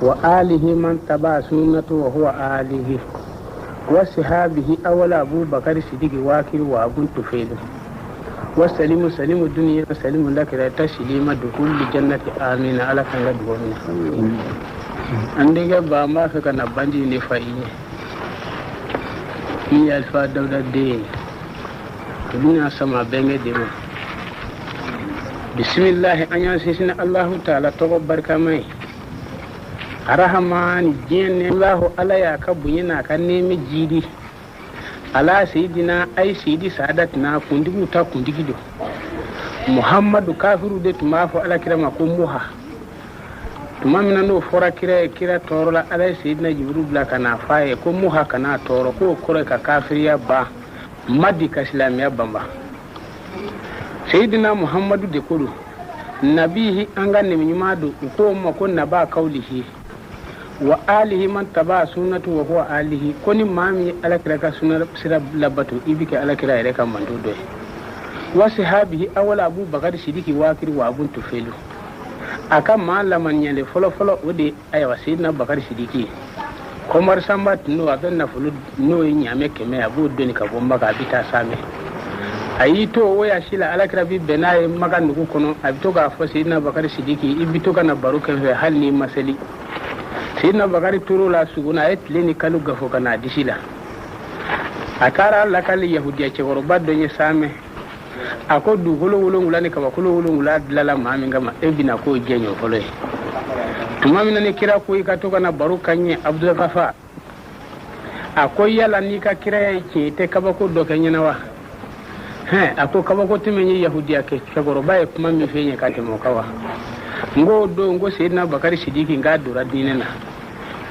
وآله من تبع سنته وهو آله وصحابه أول أبو بكر الصديق واكر وأبو تفيد وسلم سلم الدنيا وسلم لك لا تسليم دخول الجنة آمين على كان دومنا عندك باما فكنا بندي نفايني في الفا دولة دين الدنيا سما بين ديما بسم الله أن يسسنا الله تعالى تقبل كماي Arahman jin Allah ala ya kabuyina kan nemi jidi ala sayidina ai sayidi sadatina kundigu ta kundigido Muhammadu kafiru de tumafu ala kirama ko muha tumamina no fora kira torola ala sayidina jibril bla kana faye ko muha kana toro ko kore ka kafiriya ba madi ka islamiya bamba sayidina Muhammadu de kudu nabihi anga nemi nyumadu ko mo ko naba kaulihi wa alihi man taba sunnatu wa huwa alihi koni mami alakira ka sunna sira labatu ibike alakira ire kan mandudo wa sahabihi awala abu bakar sidiki wakiri wa abun tufelu aka malaman nyale folo ode aywa sidna bakar sidiki komar sambat no adan na fulu no nyame keme abu doni ka bomba ka bita same ayito waya shila alakira bi benaye magan nugo kono abito ga fo sidna bakar sidiki ibito kana baruka fe halni masali sidna bakari turu la suguna etleni kalu gafo kana disila akara la kali yahudiya ce goroba donye same akodu holo ngulani kaba holo ngula lala mami ngama ebina ko genyo holo tumami nani kira ko ikatoka na barukanye abdul kafa akoy yala ni ka kira yake te kaba ko do kenya wa ako kaba ko timenye yahudiya ke goroba e kuma mi fenye kate mokawa ngo sidna bakari sidiki ngadura dinena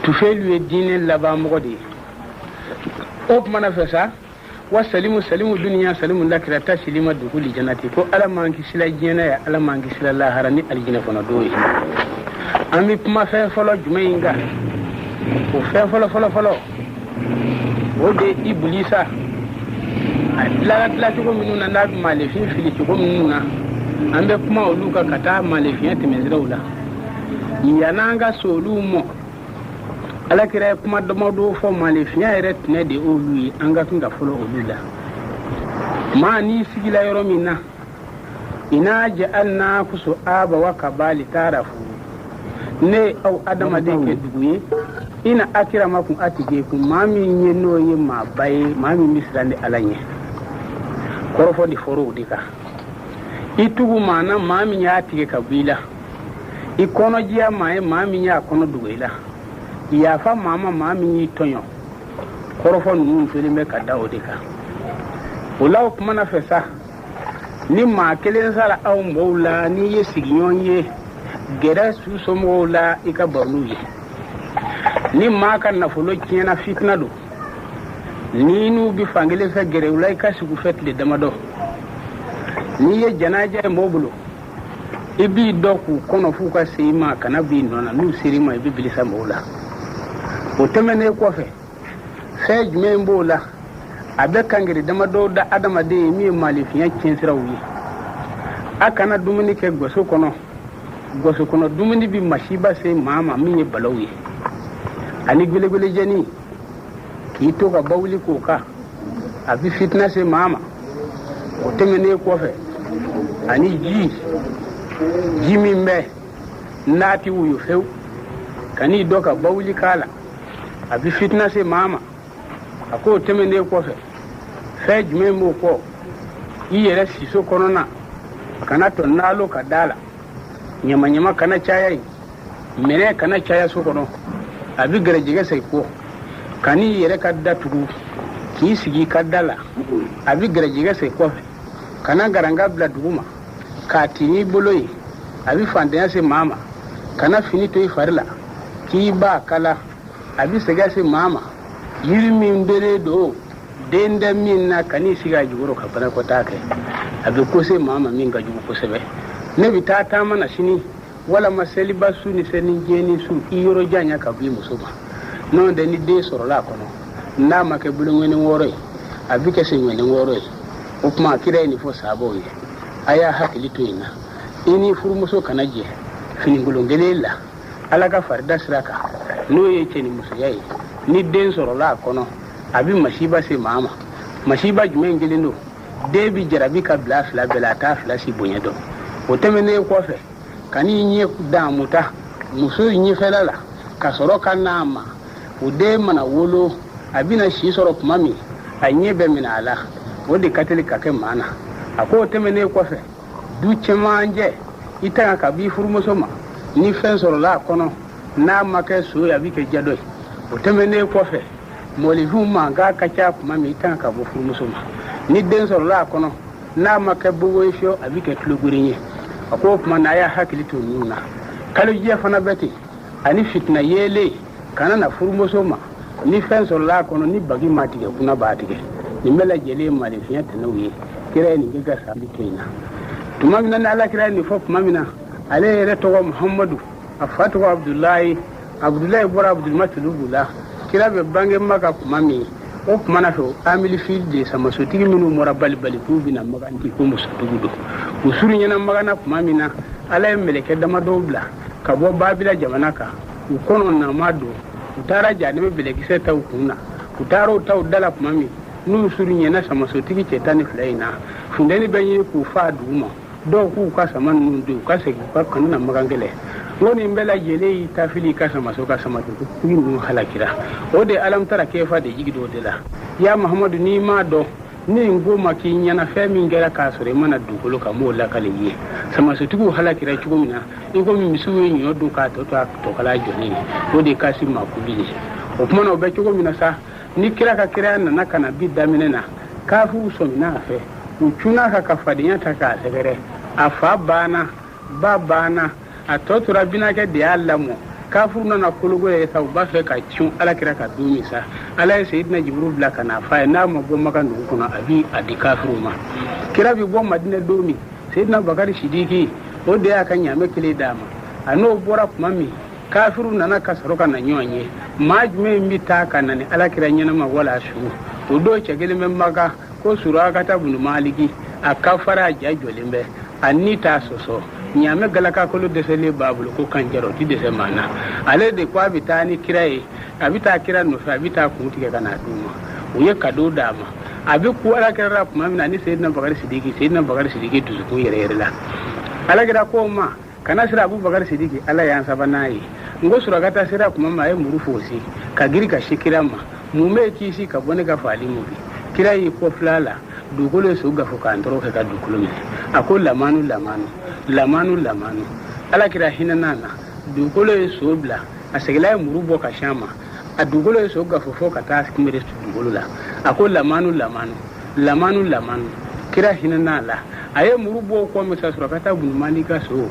tufelu e dinen laba mogodi op mana fesa wasalimu salimu dunya salimu lakira taslima dukuli jannati ko ala mangi sila jena ya ala mangi sila laharani aljina kono doyi ami kuma fe folo jumayinga ko fe folo ode iblisa la tuko minuna na male fili tuko minuna ambe kuma oluka kata malefiya temeziraula yananga solumo alakira kuma domodo fo malefiya retne de oluyi anga tunga folo olula mani sigila yoromina ina ja'alna kusu aba wa kabali tarafu ne au adama de ke duguye ina akira makum atige kum mami nyeno yima bay mami misrande alanye korofo di foro dika itugu mana mami nya tige kabila ikono jia mai mami nya kono duwela ya fa mama mami ni tonyo korofo nunu fili me kada odika ulaw kuma na fesa ni ma kelen sala aw mboula ni ye signonye gera su so mboula ika bornuye ni ma kan na folo kiena fitna do ni nu bi fangele fa gere ulai ka su fet le damado ni ye janaja mobulo ibi doku kono fuka seima kana bi nona nu sirima ibi bilisa mola otemene ko fe sej membola abe kangere dama do da adama de mi malifiya kinsirawi akana dumuni ke goso kono dumuni bi mashiba se mama mi balawi ani gele jeni kito ka bawli ko ka abi fitna se mama otemene ko fe ani jimi me nati wuyu few kani doka bawli kala abi fitna se mama ako temene ko fe jume mo ko iyere siso konona kana to nalo kadala nyama kana chaya mene kana chaya so kono abi garejige sai ko kani yere kadda tugu ki sigi kadala abi garejige sai ko kana garanga bla duguma ka tini boloyi abi fandenya se mama kana fini to ifarla ki ba kala abi sega se mama yirmi mbere do denda min na kani siga jugoro ka bana ko take abi ko se mama min ga jugo ko sebe ne bitata mana sini wala masali basu ni seni jeni su iyoro janya ka bi musuma non de ni de soro la kono na make bulu ngene woro abi ke se ngene woro o kuma kire ni fo sabo yi aya hakili to ina ini furmuso kanaje fini ngulongelela ala ka farida sira kan n'o ye cɛnimusoya ye ni den sɔrɔla a kɔnɔ a bɛ masiba se maa ma masiba jumɛn kelen don den bi jarabi ka bila fila bɛɛ la a t'a fila si bonya dɔn o tɛmɛnen kɔfɛ ka n'i ɲɛ dan muta muso ɲɛfɛla la ka sɔrɔ ka n'a ma o den mana wolo a bɛna si sɔrɔ tuma min a ɲɛ bɛ minɛ a la o de ka teli ka kɛ maa na a ko o tɛmɛnen kɔfɛ du cɛmancɛ i tanga ka b'i furumuso ma ni fɛn sɔrɔla a kɔnɔ n'a ma kɛ so ye a bɛ kɛ jadɔ ye o tɛmɛnen kɔfɛ mɔlifinw mankan ka ca tuma min i tanga ka bɔ furumuso ma ni den sɔrɔla a kɔnɔ n'a ma kɛ bobo ye fiyewu a bɛ kɛ tulogeren ye a ko o tuma na a y'a hakili to ninnu na kalojɛ fana bɛ ten ani fitina yeelen kana na furumuso ma ni fɛn sɔrɔla a kɔnɔ ni bagi ma tigɛ kunna b'a tigɛ nin bɛɛ lajɛlen malifiɲɛ tɛnɛw ye kira ye nin kɛ ka sabali to in na tuma min na ni alakira ye nin fɔ tuma min na ale yɛrɛ tɔgɔ muhamadu a fa tɔgɔ abudulayi bɔra abudulmatulubu la kira bɛ bange maka tuma min o tuma na fɛ amili fili de samasotigi minnu mɔra balibali k'u bɛna maganti ko musotigiw don u suru ɲɛna magana tuma min na ala ye mɛlɛkɛ damadɔw bila ka bɔ babila jamana kan u kɔnɔ nama don u taara janɛmɛ bɛlɛkisɛ taw kun na u taara o taw da la tuma min n'u suru ɲɛna samasotigi cɛ 12 in na funtɛni bɛ ɲini k'u faa dugu ma dɔw k'u ka sama ninnu don u ka segin u ka kanu na magan gɛlɛ ngo nin bɛɛ lajɛlen y'i ta fili ka samaso ka samatigi ninnu halakira o de alamutara kɛfa de jigi o de la ya mahamadu n'i m'a dɔn ni n ko ma k'i ɲɛna fɛn min kɛra k'a sɔrɔ i mana dugukolo kan m'o lakale i ye samasotigiw halakira cogo min na i komi misiw ye ɲɔ dun k'a tɔ to a tɔkala jɔlen ye o de kasi makuli ye o tuma na o bɛ cogo min na sa ni kira ka kiraya nana ka na bi daminɛ na kafiw sɔmina a fɛ u cunna ka ka fadenya ta k'a sɛgɛrɛ a fa banna ba banna a tɔ tora binakɛ de y'a lamɔ kafiru nana kologo ye sa u b'a fɛ ka cun alakira ka don min sa ala ye seyidina jibiru bila ka n'a f'a ye n'a ma bɔ maka nugu kɔnɔ a bi a di kafiru ma kira bi bɔ madinɛ don min seyidina bakari sidiki o de y'a ka ɲaamɛ kelen d'a ma a n'o bɔra tuma min kafiru nana ka sɔrɔ ka na ɲɔgɔn ye maa jumɛn bɛ taa ka na ni alakira ɲɛnama wala su o don cɛ kelen bɛ maka ko surakata bunu maliki a ka fara a ja jɔlen bɛ a ni t'a sɔsɔ ɲaamɛ galakakolo dɛsɛlen b'a bolo ko kanjɛrɛ o ti dɛsɛ maa na ale de ko a bɛ taa ni kira ye a bɛ taa kira nɔfɛ a bɛ taa kun tigɛ ka n'a d'u ma u ye kado d'a ma a bɛ ku alakira la tuma min na ni seyidina bakari sidiki dusukun yɛrɛ la alakira ko ma kana sira abubakar sidiki ala y'an sabanan ye n ko surakata sira tuma min a ye muru fosi ka giri ka si kira ma mun bɛ kisi ka bɔ ne ka faali mu bi kira y'i kɔfila la dugukolo ye so gafo k'an tɔrɔ kɛ ka dugukolo minɛ a ko lamanu alakira hinɛna na dugukolo ye so bila a segila ye muru bɔ ka siɲɛ ma a dugukolo ye so gafo fɔ ka taa kunbere dugukolo la a ko lamanu kira hinɛna la a ye muru bɔ kɔ min sa surakata bunumani ka so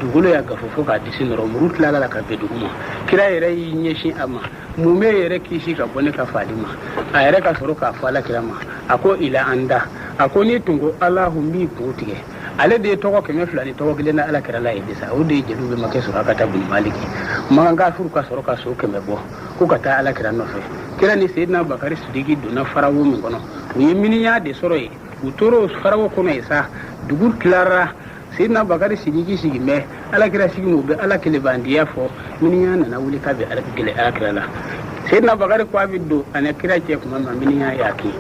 dugukolo y'a gafo fɔ k'a disi nɔrɔ muru tilala la ka bɛn dugu ma kira yɛrɛ y'i ɲɛsin a ma mun bɛ yɛrɛ kisi ka bɔ ne ka faali ma a yɛrɛ ka sɔrɔ k'a fɔ alakira ma a ko ila an da a ko n'i tun ko alahu n b'i kun tigɛ ale de ye tɔgɔ 200 ni tɔgɔ 1 na alakira la ye disa o de ye jeliw bɛ ma kɛ surakata bunumaliki makan kafuru ka sɔrɔ ka so 100 bɔ ko ka taa alakira nɔfɛ kira ni seyidina bakari sidiki donna farawo min kɔnɔ u ye miniya de sɔrɔ yen u tora o farawo kɔnɔ yen sa dugu tilara seyidina bakari sidiki sigi mɛ alakira sigi mu bɛ ala kelebandiya fɔ miniya nana wuli k'a bɛ gɛlɛ alakira la seyidina bakari ko a bɛ don ani kira cɛ kuma ma miniya y'a kɛ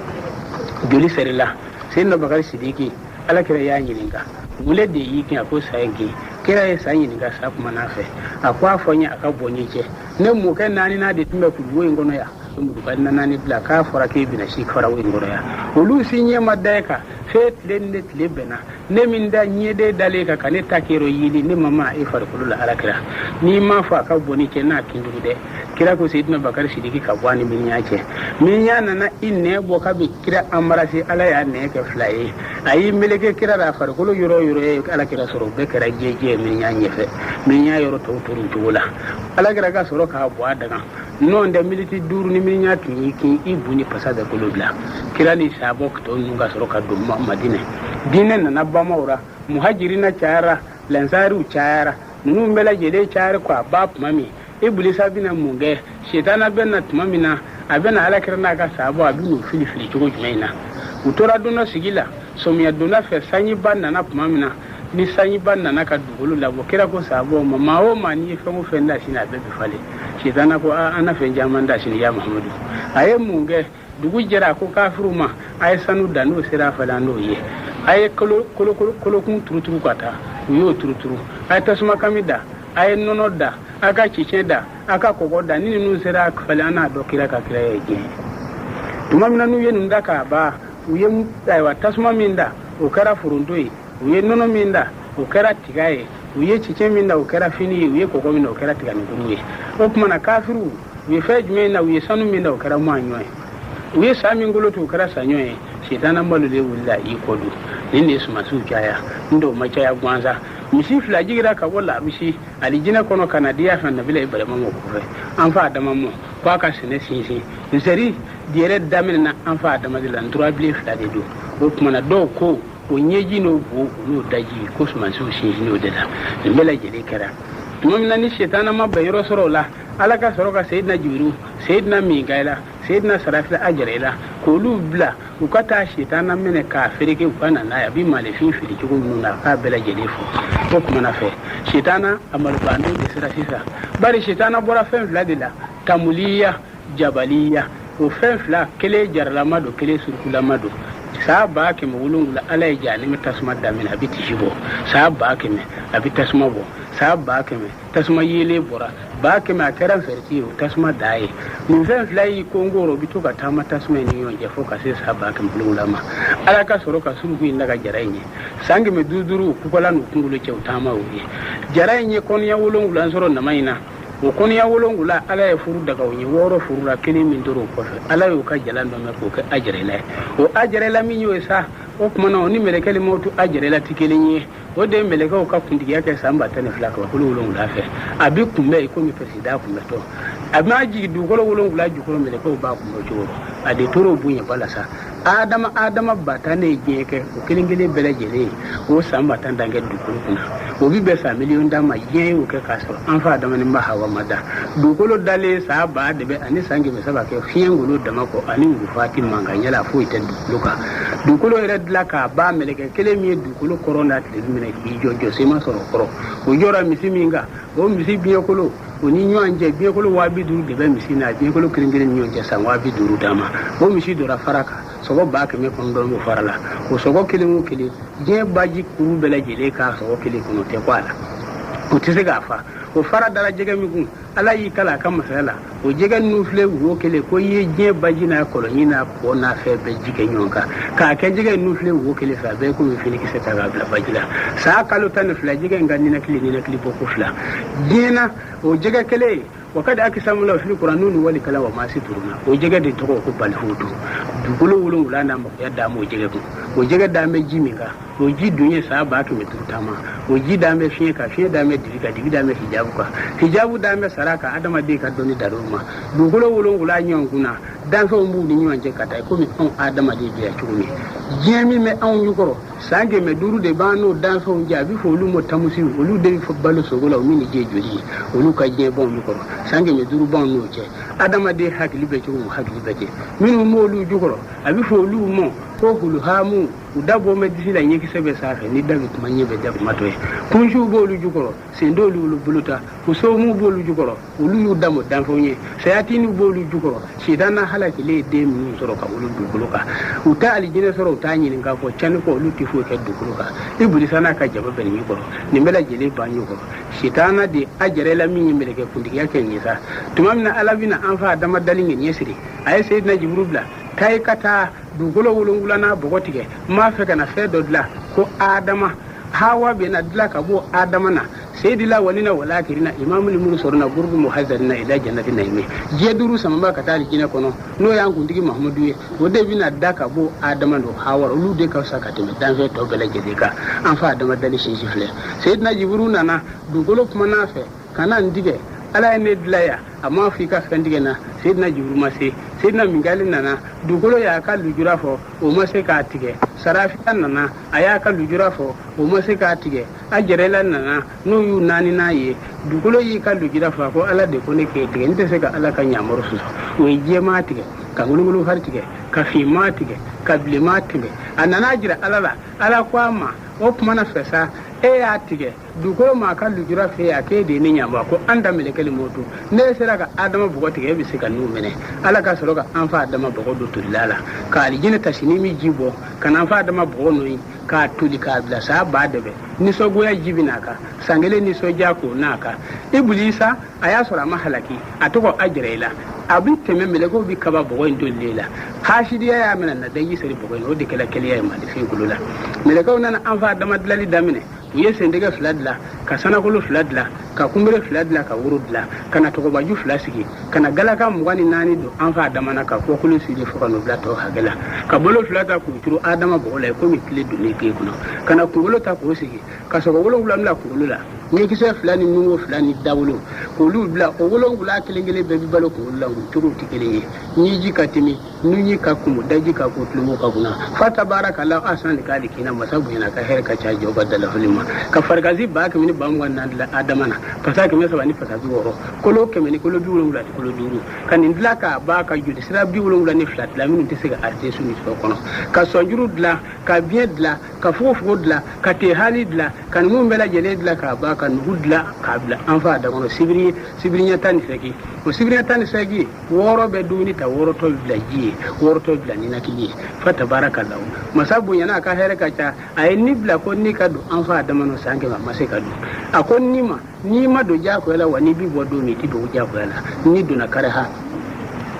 joli sɛrila seyidina bakari sidiki alakira y'a ɲininka wule de y'i kɛ a ko sa ye gɛn kira ye sa ɲininka sa kuma n'a fɛ a ko a fɔ n ye a ka bɔ n ye cɛ ne mɔkɛ 4 de tun bɛ kuluwo in kɔnɔ yan muruba 4 bila k'a fɔra k'e bɛna si farawo in kɔrɔ yan olu si ɲɛ ma da e kan f'e tile ni ne tile bɛnna ne min da ɲɛden dalen kan ka ne ta kɛrɛ yeli ne ma ma e farikolo la alakira n'i m'a fɔ a ka bɔ ni cɛ n'a kinjugu dɛ kira ko seyidina bakari sidiki ka bɔ a ni miniya cɛ miniya nana i nɛ bɔ k'a bɛ kira embarasser ala y'a nɛ kɛ 2 ye a y'i meleke kira la farikolo yɔrɔ yɔrɔ ye alakira sɔrɔ o bɛɛ kɛra jɛjɛ miniya ɲɛfɛ miniya yɔrɔ tɔw tora o cogo la alakira ka sɔrɔ k'a bɔ a daga n'o tɛ militi 5 ni miniya tun y'i kin i bu ni pasa bɛɛ kolo bila kira ni saabɔ tɔw ninnu ka sɔrɔ ka don madinɛ diinɛ nana bamaw ra muhajirina cayara lansariw cayara ninnu bɛɛ lajɛlen cayara ko a ba tuma min ibilisa bɛna mun kɛ setana bɛna tuma min na a bɛna alakira n'a ka saabɔ a bɛn'u fili cogo jumɛn na u tora don dɔ sigi la sɔmiya donda fɛ sanjiba nana tuma min na ni sanyi ban na ka dugulu la bo kira ko sabo ma o ma ni fe mu fe nda shi na be fale shaytana ko ana fe jaman da shi ya muhammadu aye munge dugu jira ko kafiru ma ay sanu da no sira fala no ye ay kolo kun turuturu kwata yo turuturu ay tasuma kamida ay nonoda aka chicheda aka kogoda nini nu sira fala ana do kira ka kira ye tumamina nu ye nunda ka ba uye aywa tasuma minda o kara furundoi uye nono minda o kara tigaye uye chiche minda o kara fini uye kogo minda o kara tigani guruye o kuma na kafiru uye fejme na uye sanu minda o kara mwanyoe uye sami ngolo to kara sanyoe shaytana malule wulla ikodu nini suma su kaya ndo machaya gwanza misi fila jigira ka wala misi alijina kono kanadiya fa nabila ibare mamo ko anfa adama mo kwa ka sene sinsi nseri diere damin na anfa adama dila ndura bile fila de do o kuma na do ko o nyeji no bo no daji ko suma su sinsi no dela mbela jeli kara tumamina ni shaytana ma bayro sorola alaka soroka sayyidina jibril sayyidina mikaela sayyidina sarafila ajrela ko lu bla ukata shaytana mene ka fereke ukana na ya bi malefin fili ko nuna ka bela jelefo ko kuma na fe shaytana amal bando de sarafisa bari shaytana bora fen vladila tamuliya jabaliya o fen fla kele jarlamado kele surkulamado sahaba ke mawulungula alay jani metasma damina biti jibo sahaba ke me abita tasma bo sahaba ke me tasma yele bora ba ke ma teran ferti o tasma dai min fen flai kongoro bitu ka tama tasma ni yon je foka se sahaba ke mawulungula ma ala ka soro ka suru kuin daga jaraynye sangi me duduru kukola no kungulo che utama o jaraynye kon ya wulungula soro na maina o kon ya wolongula ala ya furu daga woni woro furu la kini min doro ko ala yo ka jalan do me ko ka ajre la o ajre la min yo sa o kuma no ni mele kele motu ajre la tikelenye o de mele ko ka kundi ya ke samba tane flaka ko wolongula fe abi kumbe ko mi presida kumbe to amaji du ko wolongula ju ko mele ko ba kumbe joro ade toro bunya balasa adama batane jeke o kilingele bele jele o samba tan dange du ko kuna o bi be sa million dama ye o ke kaso anfa adama ni ma hawa mada du ko dale sa ba de be ani sange be saba ke fiengolo dama ko ani ngu fati manganya la fo ite du ko red la ka ba meleke kele mi du ko corona de mine ki jojo se ma soro koro o jora misiminga o misi biye ko o ni nyanje biye ko wabi duru de be misina biye ko kilingele nyonje san wabi duru dama o misi dora faraka sogo ba ke me kon do farala o sogo kilimu kili je baji kuru bele jele ka sogo kili kuno te kwala o tise gafa o fara dala jege mi gun ala yi kala kam masala o jege nu fle wo kele ko ye je baji na koloni na ko na fe be jige nyonka ka ke jege nu fle wo kele fa be ko mi fini ki se ta ga baji la sa kalu tan fle jege ngani na kili ni na kili boko fla jena o jege kele wakati akisamu la fili Qur'anunu wali kala wa masituruna o jege de toko ko balhudu dugulo wulun wulana ma ya da mo jege ko o jege da me jiminga o ji dunye sa ba ke metutama o ji da me fiye ka fiye da me diga da me hijabu da me saraka adama de ka doni daruma dugulo wulun wula nyonguna dan so mbu ni nyonje kata ko mi on adama de biya chumi jemi me an yukoro sange me duru de bano dan so njabi fo lu mo tamusi olu de fo balu so gola mi ni je jori olu ka je bon yukoro sange me duru bon no je adama de hakli be chumi hakli be je minu mo lu jukoro abi fo lu mo ko hulu hamu udabo me disila nyeki sebe safe ni dabi kuma nyebe dabi matoe kunju bolu jukoro sendo lu buluta kuso mu bolu jukoro ulu yu damo dan fo nye sayati ni bolu jukoro shidana halaki le de mi soro ka ulu dukuluka uta alijine soro uta nyi nga fo chani ko ulu tifo ke dukuluka ibuli sana ka jaba ben mi koro ni mela jele banyu koro shitana de ajere la mi nyimele ke kundi yake nyisa tumamna alabina anfa dama dalinge nyesiri ay sayyidina jibril kai kata dugulo wulungula na bogotige ma fe kana fe dodla ko adama hawa be na dla ka bo adama na sayyidila walina wala kirina imamul mursaluna gurbu muhazzarina ila jannati naimi je duru sama ba ka tali kina kono no ya ngundigi mahmudu ye wode bina daka bo adama do hawa lu de ka saka te dan fe to bele je ka an fa adama dali shi fle sayyidina jibruna na dugulo kuma na fe kana ndige ala ne dlaya amma fi ka fendige na sayyidina jibril ma se sayyidina mingalin nana dugulo ya ka lujura fo o ma se ka tige sarafi nana aya ka lujura fo o ma se ka tige ajerela nana no yu nani na ye dugulo yi ka lujura fo ko ala de ko ne ke tige nte se ka ala ka nyamoro su o je ma tige ka ngulungulu har tige ka fi ma tige ka bile ma tige anana jira ala kwa ma o kuma na fesa e ya tige dukolo ma kan lujura fe ya ke de ni nyamba ko anda melekele moto ne sera ka adama bugo tige bi sika nu mene ala ka soro ka anfa adama bugo do tulala ka alijine tashini mi jibo kana anfa adama bugo no ka tuli ka bla sa ba debe ni so goya jibina ka sangele ni so jako naka ibulisa aya sora mahalaki atoko ajrela abi teme meleko bi kaba bugo ndolela hashidiya ya mena na dai sari bugo no de kala kala ya ma de fi kulula meleko nana anfa adama dalali damine uye sendege fladla ka sanakulu fladla ka kumbere fladla ka wurudla kana to baju flasiki kana galaka mugani nani do anfa adama ka ko kulu sidi fo kanu blato hagala ka bolo flata ku turu adama bola ko mi tile dune ke kuno kana kubulo ta ko sigi ka so bolo ngula kulula ni kise flani nungo flani dawlo ko lu bla o wolo ngula kelengele be balo ko la ngu turu tikelenge ni ji katimi nunyi ka kumu daji ka ko tulu ka kuna fata barakallahu asan ka dikina masabu yana ka her ka chajo badala hulima ka fargazi ba ka mini bamu wannan da adamana fata ka mesa bani fata zuworo kolo ke mini kolo biwolo ngula kolo duru kan indla ka ba ka judi sira biwolo ngula ni flat la minu tisiga arte suni so kono ka sonjuru dla ka bien dla ka fofo dla ka te hali dla kan mu mbela jele dla ka ba ka ngudla ka bla anfa da kono sibri nya tani seki o sibri tani seki woro be duni ta woro to bla ji woro to bla ni nakili fata barakallahu masabu yana ka here ka cha ay ni bla ko ni ka do anfa da mano sange ma mase ka do akon ni ma do ja ko la wani bi bodo mi ti do ja ko la ni do na kare ha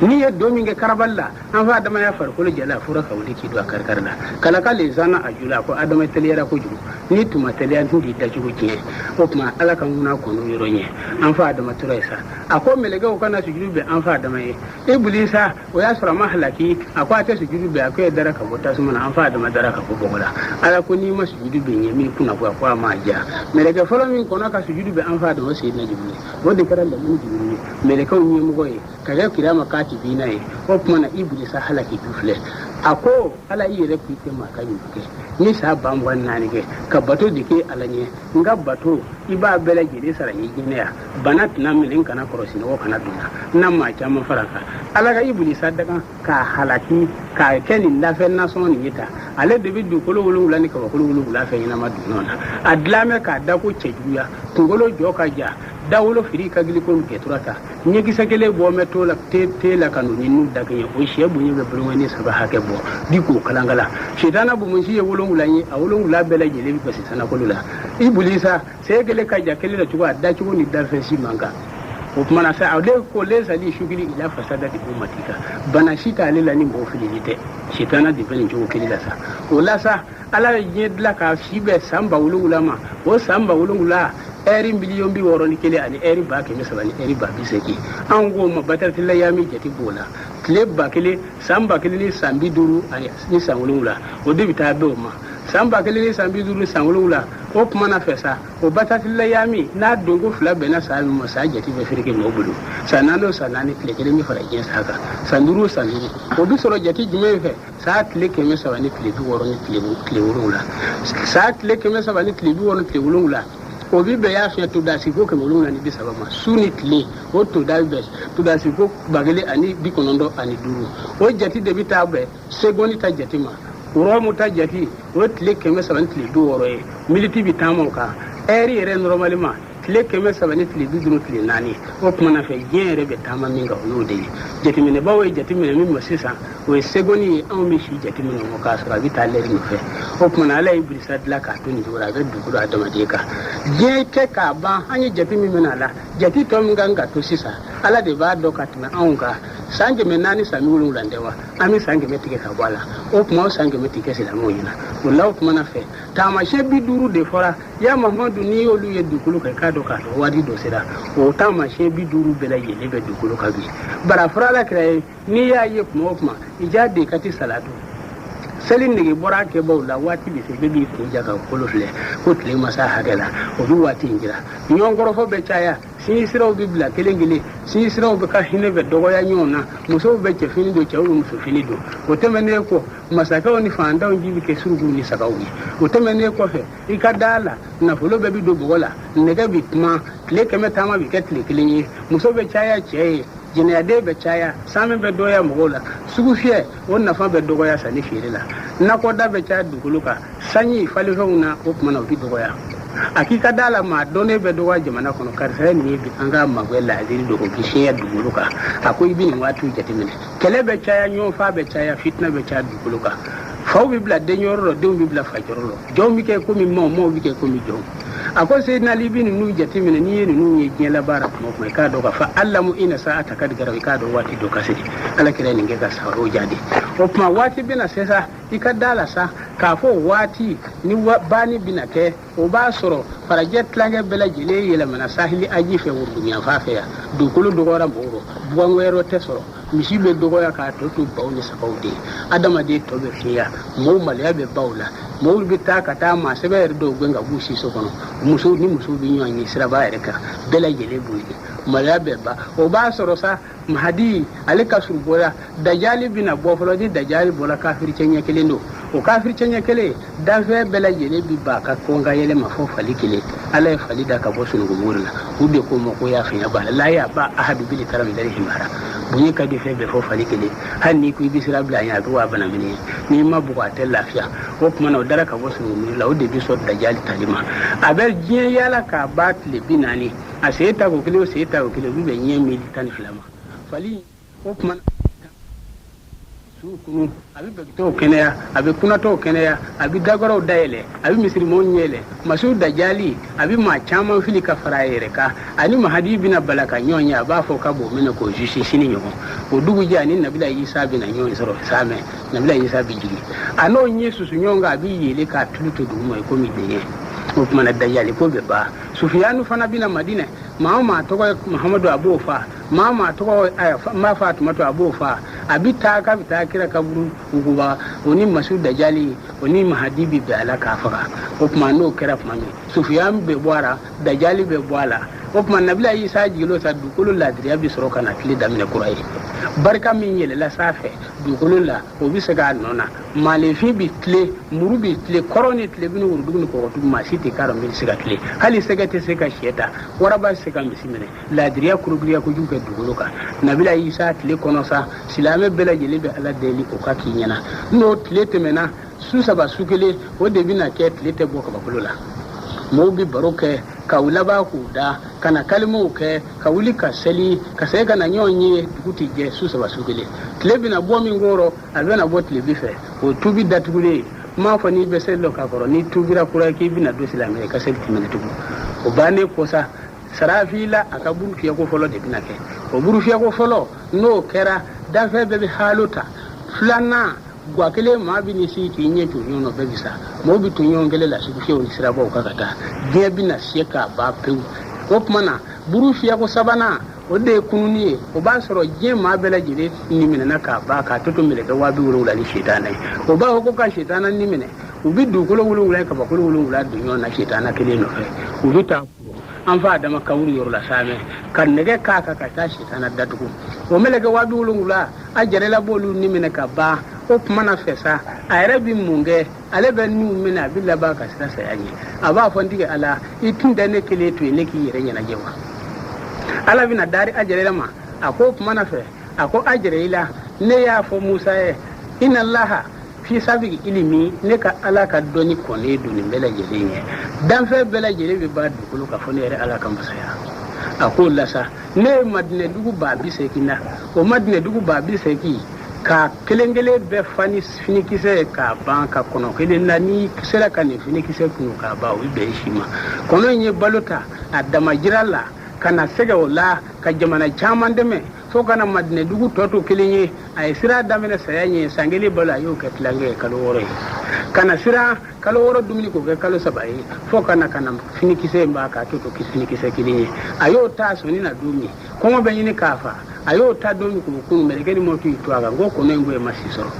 ni ya domin ga karaballa an fa adama ya farko le jala fura ka wuli ki do karkarna kala kale zana ajula ko adama teliyara ko juru ni tuma teliyan tun di daji ko ke ko kuma ala kan una ko no yoronye an fa adama turaisa ako melega ko kana sujudu be an fa adama e iblisa o ya sura mahalaki akwa ta sujudu be akwai daraka bota su mana an fa adama daraka ko bogola ala ko ni ma sujudu be nyemi kuna ko akwa ma ja melega folo min ko na ka sujudu be an fa adama sayyidina jibril wodi karan da mun jibril melega ko ni mu goye kaga kirama ka binaye ko kuma na iblisa halaki dufle ako ala yere kuite maka yuke ni sa bam wannan ne ka bato dike alanye nga bato iba bele gede sara yigine ya banat na min kana korosi no kana duna nan ma kama faraka ala ga iblisa daga ka halaki ka kenin da fen na so ni yita ale de bi du kolo wulu lani ka kolo wulu la fen na maduna adlame ka da ko cejuya tungolo joka ja dawlo firi ka gili ko ke turata ni gisa kele bo meto la te la kanu ni nu daga ya o shebu ni be bulwa ni saba hake bo di ko kalangala shedana bu mun shiye wolon wulanyi a wolon wula bela jele bi pasi sana kolula ibulisa sai gele ka ja kele da tuwa da ci woni darfe shi manga ko kuma na sai aude ko le sali shugili ila fasada di ummatika bana shi ta lela ni bo fili ni te shedana di bani jo kele da sa o la sa ala yedla ka shi be samba wolon wula ma o samba wolon wula eri miliyon bi woro ni kele ani eri ba ke misala ni eri ba biseki an go ma batar tilla yami jati bola kle ba kele samba kele ni sambi duru ani ni sangulula o de bita be ma samba kele ni sambi duru sangulula o kuma na fesa o batar tilla yami na dongo fula be na sa mo sa jati be firike mo bulu sanano sanani kle kele mi fara gen saka sanduru sanduru o du soro jati jume fe sa kle ke misala ni kle bi woro ni kle wurula sa kle ke misala ni kle bi woro ni kle wurula o bi be ya fe to da si ko ke mo luna ni bi sabama suni kle o to da be to da si ko bagele ani bi konondo ani duru o jati de bita be segoni ta jati ma uro mu ta jati o kle ke me saban kle do woro e militi bi tamon ka eri re normalement kle ke me saban kle bi duru kle nani o kuma na fe jere be tama minga o de jati mene bawo jati mene mi masisa o segoni an mi shi jati mene mo ka sura bi ta leri mi fe o kuma na la iblisa dla ka to ni dura ga du kuro adama de ka je ke ka ba hanyi jati mi mena la jati to mganga to sisa ala de ba do ka tuma an ga sange me nani sami wulun landewa ami sange me tike ka bwala o kuma o sange me tike sila mo yina wallahi kuma na fe ta ma she bi duru de fora ya mamadu ni olu ye dukulu ka do ka wadi do sira o ta ma she bi duru bela ye lebe dukulu ka bi bara fora la kray ni ya ye kuma ija de kati salatu selin ne bora ke bawla wati bi se bebi ko jaga ko lofle ko tle masa hagala o bi wati ngira nyongoro fo be chaya si siraw bi bla kelengele si siraw be ka hine be dogo ya nyona muso be che fini do chawu muso fini do o temene ko masaka oni fanda on jibi ke surugu ni sakawi o temene ko fe ikadala na folo be bi do bogola nega bi tma tle keme tama bi ketle kelenye muso be chaya che jina de be chaya sami be doya mogola sugu fie wonna fa be dogoya sani firila na ko da be cha dukuluka sanyi fali fona o kuma na bi dogoya akika dala ma done be do wa jamana kono karsa ni bi anga magwela aziri do ko kishiya duguluka akoy bi ni watu jatimine kelebe chaya nyo fa be chaya fitna be chaya duguluka faw bi bla de nyoro de bi bla fajoro jow mi ke ko mi mo bi ke ko mi jow ako sayyidina ali bin nu jatimine ni yeni nu ye jela barak mo mai ka do ka fa allamu ina sa'ata kad garawi ka do wati do kasidi ala kire ni ngega saro jadi o kuma wati bina sesa ikadala sa ka fo wati ni bani bina ke o ba soro para jet lange bela jile yele mana sahili aji fe wurdu mi fa fe ya do kulu do gora boro buwan wero tesoro misibe do goya ka to bawni sabawde adama de to be fiya mo maliya be bawla mo bi ta ka ta ma sebe do gwenga busi so kono muso bi nyani sira ba ereka bela jile buyi maliya be ba o ba soro sa mahadi alika surbora dajali bina bofolo di dajali bola kafir cenya kelendo o kafir cenya kele da fe bela jele bi ba ka konga yele mafo fali kele ala fali da ka bosu ngumurna ube ko mo ko ya fe ba la ya ba ahadu bil karam dari himara bunyi ka di fe be fo fali kele hanni ku bi sira bla ya duwa bana mini ni ma bu ka lafiya ko kuma no dara ka bosu ngumurna o de bi so dajali talima abel jien yala ka batle binani a seta ko kele bi be nyen militan filama fali o kuma sukunu abi begto kenea abi kunato kenea abi dagoro daele abi misri monyele masu dajali abi ma chama fili ka farayere ka ani mahadi bina balaka nyonya ba fo ka bo mena ko jishi shini nyogo o dugu jani nabila isa bina nyonya soro same nabila isa bijigi ano nyesu su nyonga abi yele ka tuluto du mo ko mi denye o kuma na dajali ko be ba sufyanu fana bina madina mama to muhammadu abufa mama to ma fatima to abufa abita ka bita kira kaburu uguba oni masud dajali oni mahadibi be ala kafara o kuma no kira fami sufyan be boara dajali be boala o kuma nabila isa jilo sa dukulu ladriya bi soroka na kili damine kurai barka min yele la safe dukulu la o bi sega nona malefi bi tle murubi tle koroni tle binu urdugun ko to ma siti karo min sega tle hali sega te sega sheta waraba sega misimene ladriya kurugriya ko juke dukulu ka nabila isa tle kono sa silame bela jele be ala deli o ka kinyana no tle temena su saba sukele o de bina ke tle te boka bakulola mo bi baroke ka ulaba ku da kana kalmo ke ka wuli ka sali ka sai kana nyonye dukuti je su saba sukele tle bina bo mi ngoro alwana bo tle bi fe o tubi datugule ma fa ni be sello ka koro ni tubira kura ki bina do silame ka selti men tubu o bane ko sa sarafila aka buru fiya ko folo de bina ke o buru fiya ko folo no kera da fe be haluta flana gwa kele ma bi ni si ki nye to nyono be bisa mo bi to nyon gele la su fiya ni sira ba o kata je bina sieka ba pe ko mana buru fiya ko sabana o de kununi o ba soro je ma bela jire ni minena ka ba ka to mele ka wa bi wuro la ni shetanai o ba ko ka shetanan ni mine u bi du ko lo wuro la ka ba ko lo wuro la du nyona shetana kele no fe u bi ta an fa da maka wuri yor la same kan nege ka tashi tana datugo o mele ga wadu lungula a jere la bolu ni mene ka ba o kuma na fesa a yere bi munge ale be ni mena bi la ba ka sira sayanye aba fon dige ala itun da ne kele to ne ki yere nyana jewa ala bi na dari a jere ma ako kuma na fe ako a jere ila ne ya fo musa e inna allaha fi sabi ilimi ne ka ala ka doni kone duni bela jere ne dan fe bela jere bi ba dukulu ka fone yere ala kan basaya ako lasa ne madine dugu ba bi sekina o madine dugu ba bi seki ka kelengele be fani finikise ka banka kono kele nani sera kan finikise kunu ka ba o be shima kono nye balota adama jirala kana sega wala ka jamana chaman deme so kana madine dugu toto kelenye ay sira damene sayanye sangeli bala yo katlange kalo wore kana sira kalo woro dumini ko kalo sabai fo kana finikise mbaka toto finikise kelenye ayo ta soni na dumi komo be nyini kafa ayo ta dumi ko kunu melegeni motu itwaga ngo ko nengo e masisoro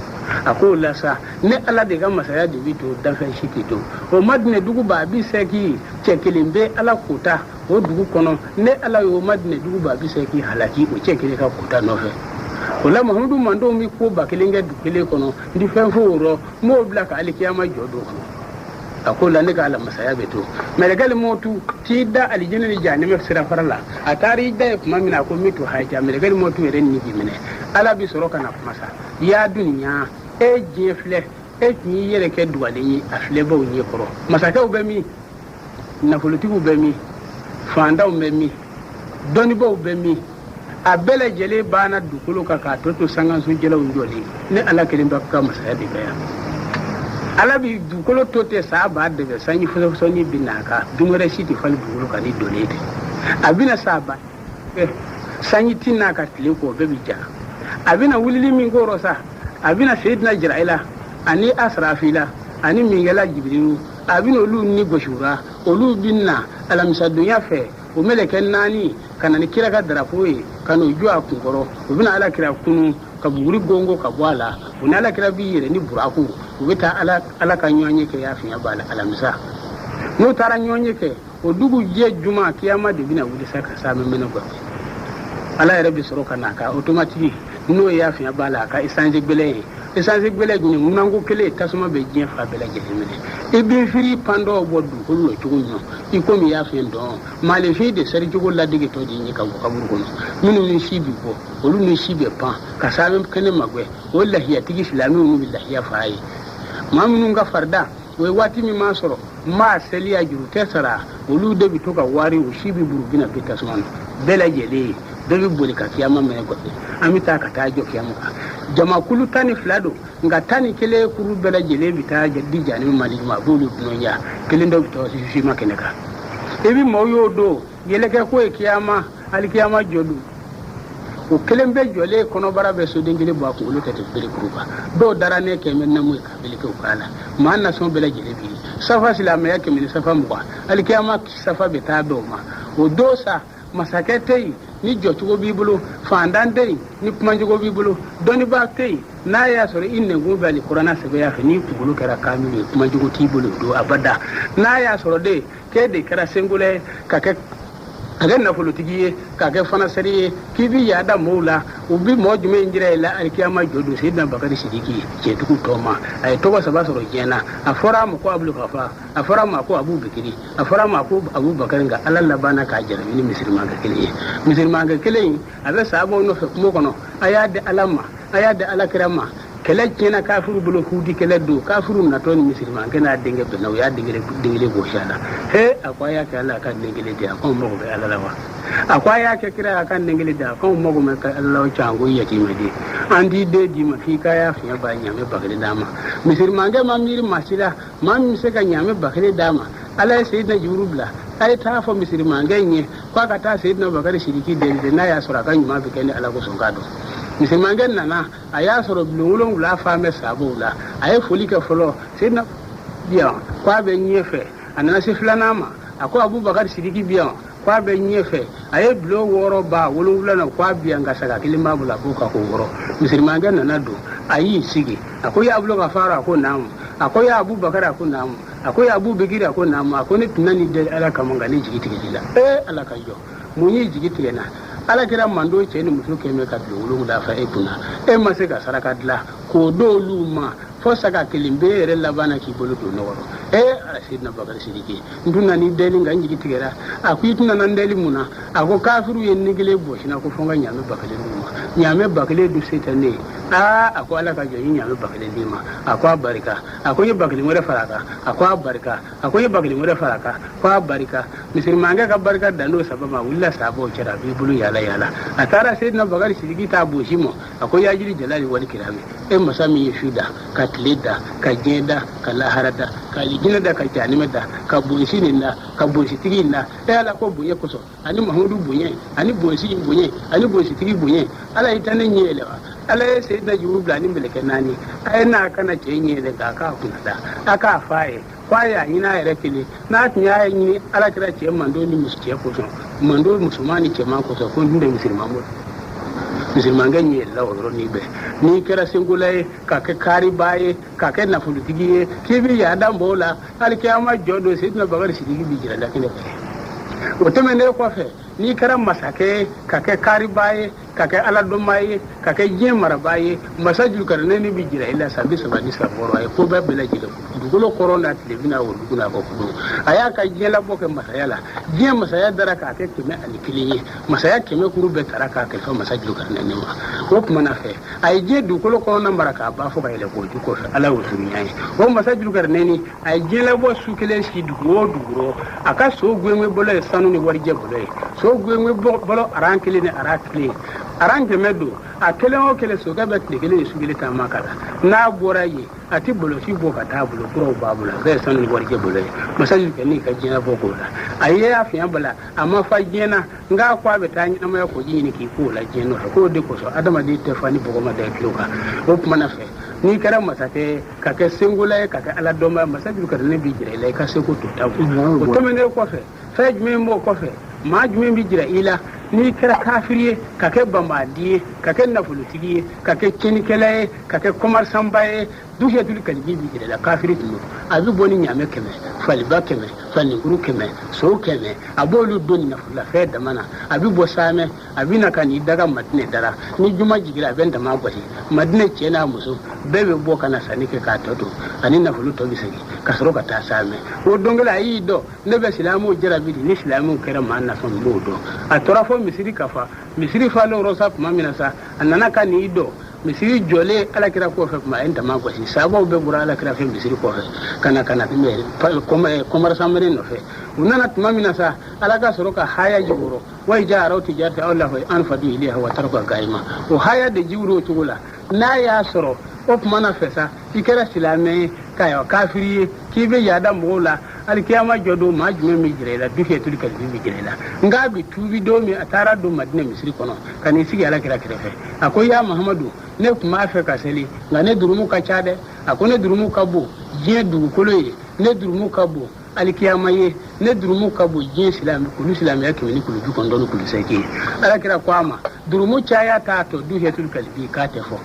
ako lasa ne ala de gama saya de bito dafa shikito o madine dugu ba bi seki chekelimbe ala kuta o dugu kono ne ala yo madine dugu ba bi seki halaki o chekele ka kuta no fe wala muhammadu mando mi ko ba kelenge dukele kono ndi fen furo mo blaka alikiyama jodo ako la ne ga ala masaya beto melegal motu tidda alijina ni janime sira farala atari da kuma mina ko mitu haja melegal motu ren ni bimene ala bi soro kana kuma sa ya dunya e jefle e ni yere ke duwale ni afle ba woni koro masaka ube mi nafolitigiw bɛ min fandaw bɛ min dɔnnibaw bɛ min a bɛɛ lajɛlen banna dugukolo kan k'a tɔ to sangaso jɛlaw jɔlen ni ala kelen bɛ ka masaya de kɛ yan ala bi dugukolo to ten saa b'a dɛmɛ sanji fɔsɔfɔsɔni bɛ n'a kan bin wɛrɛ si tɛ falen dugukolo kan ni donnen tɛ a bɛna saa ba sanji ti n'a ka tile kɔ bɛɛ bi ja a bɛna wulili min kɔrɔ sa a bɛna seyidina jirayila ani asrafila ani minkɛla jibirilu a bɛna olu ni gosira olu bɛna alamisadonya fɛ o mɛlɛkɛ naani ka na ni kira ka darapo ye ka n'o jɔ a kunkɔrɔ u bɛna ala kira kunu ka buguri gongo ka bɔ a la u ni ala kira b'i yɛrɛ ni buraku u bɛ taa ala ka ɲɔgɔn ye kɛ y'a fiɲɛ b'a la alamisa n'u taara ɲɔgɔn ye kɛ o dugu jɛ juma kiyama de bɛna wuli sa ka sa mɛnɛ gɔ ala yɛrɛ bɛ sɔrɔ ka n'a ka otomatiki n'o ye y'a fiɲɛ b'a la a ka esanse gbɛlɛ ye esanse gbɛlɛ ɲini munanko kelen tasuma bɛ diɲɛ fa bɛɛ lajɛlen minɛ i bɛ firi pandɔw bɔ dugukolo la cogo min i komi i y'a fiɲɛ dɔn maalefin de sɛri cogo ladegetɔ de ye ka bɔ kaburu kɔnɔ minnu ni si bɛ bɔ olu ni si bɛ pan ka saa bɛ kɛnɛ magwɛ o lahiyatigi silamɛw n'u bɛ lahiya fa ye maa minnu ka farida o ye waati min m'a sɔrɔ maa seliya juru tɛ sara olu de bɛ to ka wari o si bɛ buru bɛna bi tasuma na bɛɛ lajɛlen bɛɛ bɛ boli ka kiyama minɛ gɔfɛ an bɛ taa ka taa jɔ kiyama kan jamakulu 12 don nka 11 kuru bɛɛ lajɛlen bɛ taa di jani mali ma a b'olu dunɔnya kelen dɔ bɛ taa sifima kɛnɛ kan i bɛ maaw y'o don yɛlɛkɛ ko ye kiyama hali kiyama jɔ don o kelen bɛ jɔlen kɔnɔbara bɛ soden kelen bɔ a kunkolo tɛ bere kuru kan dɔw dara ne kɛmɛ namu ye ka beleke u k'a la maa nasɔn bɛɛ lajɛlen bɛ yen safa silamɛya kɛmɛ ni safa 20 hali kiyama safa bɛ taa dɔw ma o don sa masakɛ tɛ yen ni jɔcogo b'i bolo fandan tɛ yen ni kumacogo b'i bolo dɔnnibaa tɛ yen n'a y'a sɔrɔ i nɛnkun bɛ hali kuranna sɛbɛya fɛ n'i kunkolo kɛra kaamil ye kumacogo t'i bolo o don abada n'a y'a sɔrɔ de k'e de kɛra senkolɛ ye ka kɛ nafolotigi ye k'a kɛ fanasɛri ye k'i bi yaada mɔɔw la u bi mɔɔ jumɛn in jira i la alikiyama jɔ don seyidina bakari sidiki cɛtigiw tɔ ma a ye tɔgɔ 3 sɔrɔ diɲɛ na a fɔra a ma ko abulukafa a fɔra a ma ko abubakiri a fɔra a ma ko abubakari nka ala labanna k'a jarabi ni misirimankɛ kelen ye misirimankɛ kelen in a bɛ sahabaw nɔfɛ kungo kɔnɔ a y'a di ala ma a y'a di alakira ma kɛlɛ tiɲɛna kafiru bolo hudi kɛlɛ don kafiru natɔ ni misirimankɛ n'a denkɛ bɛnna o y'a denkelen gosi a la a ko a y'a kɛ ala ka denkelen di a ko mago bɛ ala la wa a ko a y'a kɛ kira a ka denkelen di a ko mago bɛ ala la can ko yatimɛ di an t'i den d'i ma f'i ka y'a fiɲɛ ba ɲamɛ ba kelen d'a ma misirimankɛ ma miiri maa si la maa min bɛ se ka ɲamɛ ba kelen d'a ma ala ye seyidina jiburu bila a ye taa fɔ misirimankɛ in ye k'a ka taa seyidina bakari sidiki deli n'a y'a sɔrɔ a ka ɲuman bɛ kɛ ni ala kosɔn k'a dɔn misirimankɛ nana a y'a sɔrɔ bulon 7 fan bɛ sabaw la a ye foli kɛ fɔlɔ seyidina biyan k'a bɛ ɲɛ fɛ a nana se 2nan ma a ko abubakari sidiki biyan k'a bɛ ɲɛ fɛ a ye bulon 6 ba 7 na k'a biyan ka saga kelen b'a bolo a k'o ka ko wɔrɔ misirimankɛ nana don a y'i sigi a ko ya abubakar a ko naamu a ko ya abubakar a ko naamu a ko ya abubakar a ko naamu a ko ne tun ni deli ala kama nka ne jigi tigɛli la ala ka jɔ mun y'i jigi tigɛ na ala kɛra mando cɛ ni muso kɛmɛ ka bulon 7 fa e kunna e ma se ka saraka dilan k'o d'olu ma fo saga kelen bɛɛ yɛrɛ laban na k'i bolo don nɔgɔrɔ ala seyidina bakari sidiki n tun nana i deli nka n jigi tigɛra a ko i tun nana n deli mun na a ko kafiru ye ne kelen bɔsina ko fo n ka ɲamɛ 1000 d'u ma ɲamɛ 1000 du se tɛ ne ye a ko ala ka jɔ i ɲamɛ 1000 d'i ma a ko a barika a ko n ye 1000 wɛrɛ fara a kan a ko a barika a ko n ye 1000 wɛrɛ fara a kan ko a barika misirimankɛ ka barika dan'o sababa wulila sabaw cɛra a b'i bolo yaala yaala a taara seyidina bakari sidiki t'a bosi ma a ko ya jiri jalali wali kirami e masa min ye su da ka tile da ka diɲɛ da ka lahara da ka alijinɛ da ka jahanɛmɛ da ka bonsi nin da ka bonsitigi in da ala ko bonya kosɔn ani mahamadu bonya ani bonsi bonya ani bonsitigi bonya ala y'i ta ne ɲɛ yɛlɛ wa ala ye seyidina jiburu bila ni mɛlɛkɛ 4 a ye n'a kana cɛ ɲɛ yɛlɛ k'a k'a kunna da a k'a f'a ye k'a y'a ɲini a yɛrɛ kelen n'a tun y'a ɲini ala kɛra cɛ mando ni cɛ kosɔn mando musoman ni cɛman kosɔn ko n tun tɛ misiriman bolo misirimankɛ ɲɛ yɛlɛla o yɔrɔnin bɛɛ n'i kɛra senkola ye ka kɛ kaaribaa ye ka kɛ nafolotigi ye k'i bɛ yaada mɔgɔw la hali kiyama jɔ don seyidina bakari sidiki b'i jira lakɛnɛ fɛ o tɛmɛnen kɔfɛ n'i kɛra masakɛ ye ka kɛ kaaribaa ye ka kɛ aladɔnmaa ye ka kɛ diɲɛ marabaa ye masa julukarinɛni b'i jira i la san 30 ni san 6 a ye ko bɛɛ lajɛlen dugolo koronda tilebina wo duguna ko kudu aya ka jela boke masaya la je masaya dara ka ke keme alikili masaya keme kuru be taraka ke fa masaya jugar ne ma wo kuma na fe ay je dugolo koronda baraka ba fo ka ile ko juko ala wo suru nyai wo masaya jugar ne ni ay jela bo sukele si duguro aka so gwenwe bolo e sanu ni warje bolo so gwenwe bolo arankili ne arakili arange medo a kele o kele so ga bet de kele su gele ta makala na bora yi ati bolo si bo ka ta bolo kuro babula ga sanu ni warje bolo masaju ke ni ka jina bo ko la aye afiya bala amma fa jina nga kwa be ta ni na ma ko jini ki ko la jino ko de ko so adama de te fani bo ko ma da kiloka o kuma na fe ni kara masate ka ke singula ka ke ala doma masaju ka ne bi jira ile ka se ko to ta ko to men ko fe fe jme mo ko fe ma jme bi jira ila ni kira kafiriye ka ke bambadiye ka ke nafulutigiye ka ke kinikelaye ka ke komarsambaye duk ya dul kalbi bi jira kafiri tuno azu boni nyame keme faliba keme faniguru keme so keme abolu doni nafula fe da mana abi bosame abi na kan daga madine dara ni juma jigira ben da magwati madine cena musu bebe bo kana sanike ka todo ani nafulu to bisagi kasro ka ta same o dongala yi do ne be silamu jarabi ni silamu kera manna fam bodo atorafo misiri kafa misiri falo rosa kuma minasa annana kan ni do misiri jole ala kira ko fe kuma enta ma ko si sabo be bura ala kira fe misiri ko fe kana me komar samere no fe unana tuma minasa ala ka soroka haya jiburo wai ja rawti jata Allah an fadu ilaha wa tarka gaima o haya de jiburo tugula na ya soro op mana fesa ikera silame kayo kafiri kibe yada mola alkiyama jodo majme mi jirela dufe tulika mi jirela ngabi tubi do mi atara do madina misri kono kani sigi ala kira fe akoy ya muhammadu ne kuma fe kaseli ngane durumu ka chade akone durumu kabo je du koloye ne durumu kabo alkiyama ye ne durumu kabo je islam yake ni kulu du kondo kulu seki ala kira kwama durumu chaya ta to dufe tulika ka tefo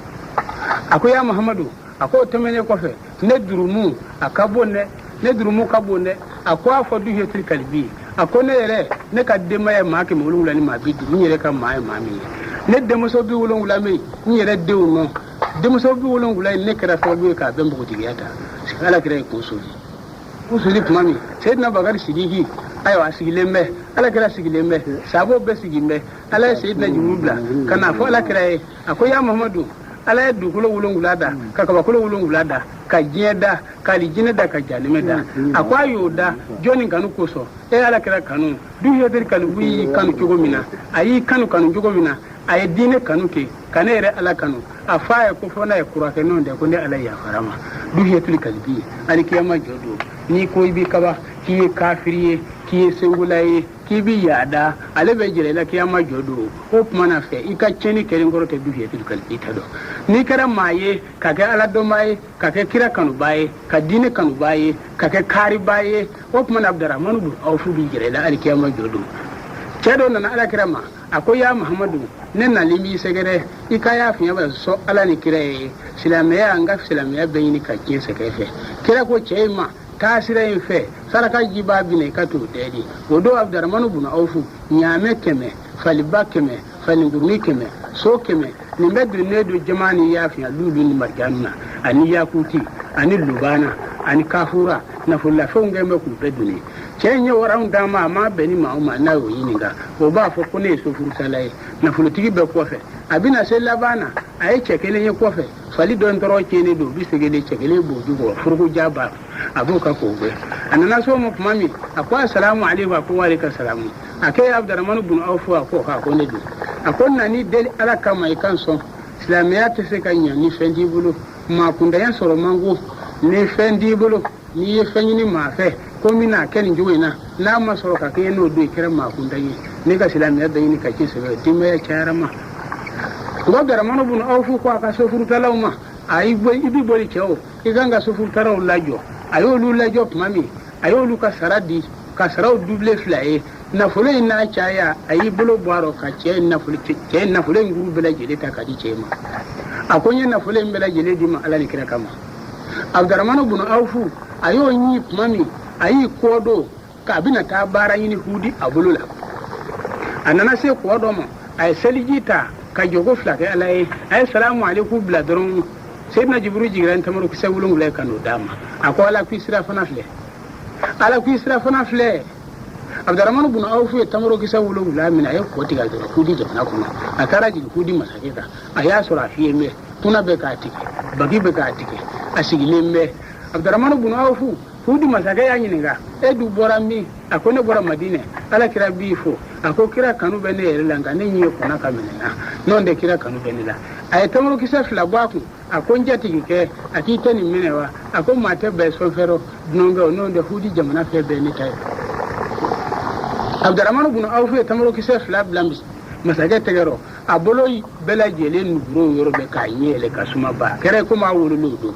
akoy ya muhammadu ako temene kofe ne durumu akabo ne durumu kabonde akwa fo du hetul kalbi akone yere ne ka dema ya ma ke mulungula ni ma bidu ni yere ka ma mi ne demo so bi wulungula mi ni yere de uno demo so bi wulungula ne kra so bi ka bembu ko tigiyata ala kra ko so li mami sayyidina bagar sidiki ayo asigilembe ala kra sigilembe sabo be sigimbe ala sayyidina jumubla kana fo ala kra akoya muhammadu ala du kulo wulungula da ka ba kulo wulungula da ka jeda ka lijine da ka jalime da akwa yoda joni kanu koso ala kira kanu du hedir kanu wi kanu jogo mina ayi kanu jogo mina ay dine kanu ke kanere ala kanu afa ko fona e kurake non de ko ne ala ya farama du hedir kalbi ali kiyama jodo ni ko bi kaba ki kafiriye ki sengulaye ki bi yada ale be jere la kiyama jodo o mana fe ika cheni kerin gorote du hedir kalbi tado ni kara maye ka ga ala do maye ka ke kira kanu baye ka dine kanu baye ka ke kari baye o mana abdurrahman bu awfu bi jere la ali kiyama jodo kedo na ala kirama akoy ya muhammadu ne na limi segere ikaya fiya ba so ala ni kire silamiya anga silamiya be ni ka kin sekefe kira ko chema tasire fe saraka jiba bine katu dedi wodo abdurrahman bu na awfu nyame keme faliba keme falingurni keme so keme ni meddu nedu jamani ya fiya lulu ni marjanna ani yakuti ani lubana ani kafura na fulla fonge me ku beduni chenye waran dama ma beni ma na yo yininga o ba fo ko ne so fursalai na fulutigi be ko fe abina se labana ay chekele ye ko fe fali don toro chene do bisegele chekele bo jugo furgu jaba abuka ko be anana so mo mami akwa assalamu alaykum wa alaykum assalam akay abdurrahman ibn awf ko ka ko ne do akonna ni del alaka mai kanso islamiyat se kanya ni fendi bulu ma kunda yan soro mango ni fendi bulu ni fenyi ni ma fe ko mina ken juwina na ma soro ka ke no do kira ma kunda yi ni ka islamiyat da ni ka ce se timme ya charama ko abdurrahman ibn awf ko ka so furu talawma ay boy ibi boli ceo iganga so furu taraw lajo ayo lu lajo mami ayo lu ka saradi ka saraw double flaye na fule na chaya ayi bolo bwaro ka che na fule nguru bela jele ta kadi chema akonye na fule mbela jele di ma ala ni kira kama abdurrahman ibn awf ayo nyi mami ayi kodo ka bina ta bara yini hudi abulula anana se kodo mo ay salijita ka jogo flake alay ay assalamu alaykum bladron sayyidina jibril jiran tamaro kisa wulun gulai kanu dama akwai ala ku isra fana fle abdurrahman ibn auf ya tamaro kisa wulun gulai mina ya ko tiga da kudi jamana kuma akara ji kudi masake ka aya sura fiye me tuna be ka tike bagi be ka tike asigile me abdurrahman ibn auf kudi masake ya nyinga edu borami akone bora madina ala kira bifo ako kira kanu bene yerlanga ne nyi ko na kamena non de kira kanu bene la ay tamaro kisa fla gwaku akon jati ke akita ni menewa akon mate be so fero nonga non de hudi jamana fe be ni tay abdurrahman ibn auf tamaro kisa fla blambis masake tegero abolo bela jele nubro yoro be kanyele kasuma ba kere ko ma wulu ludo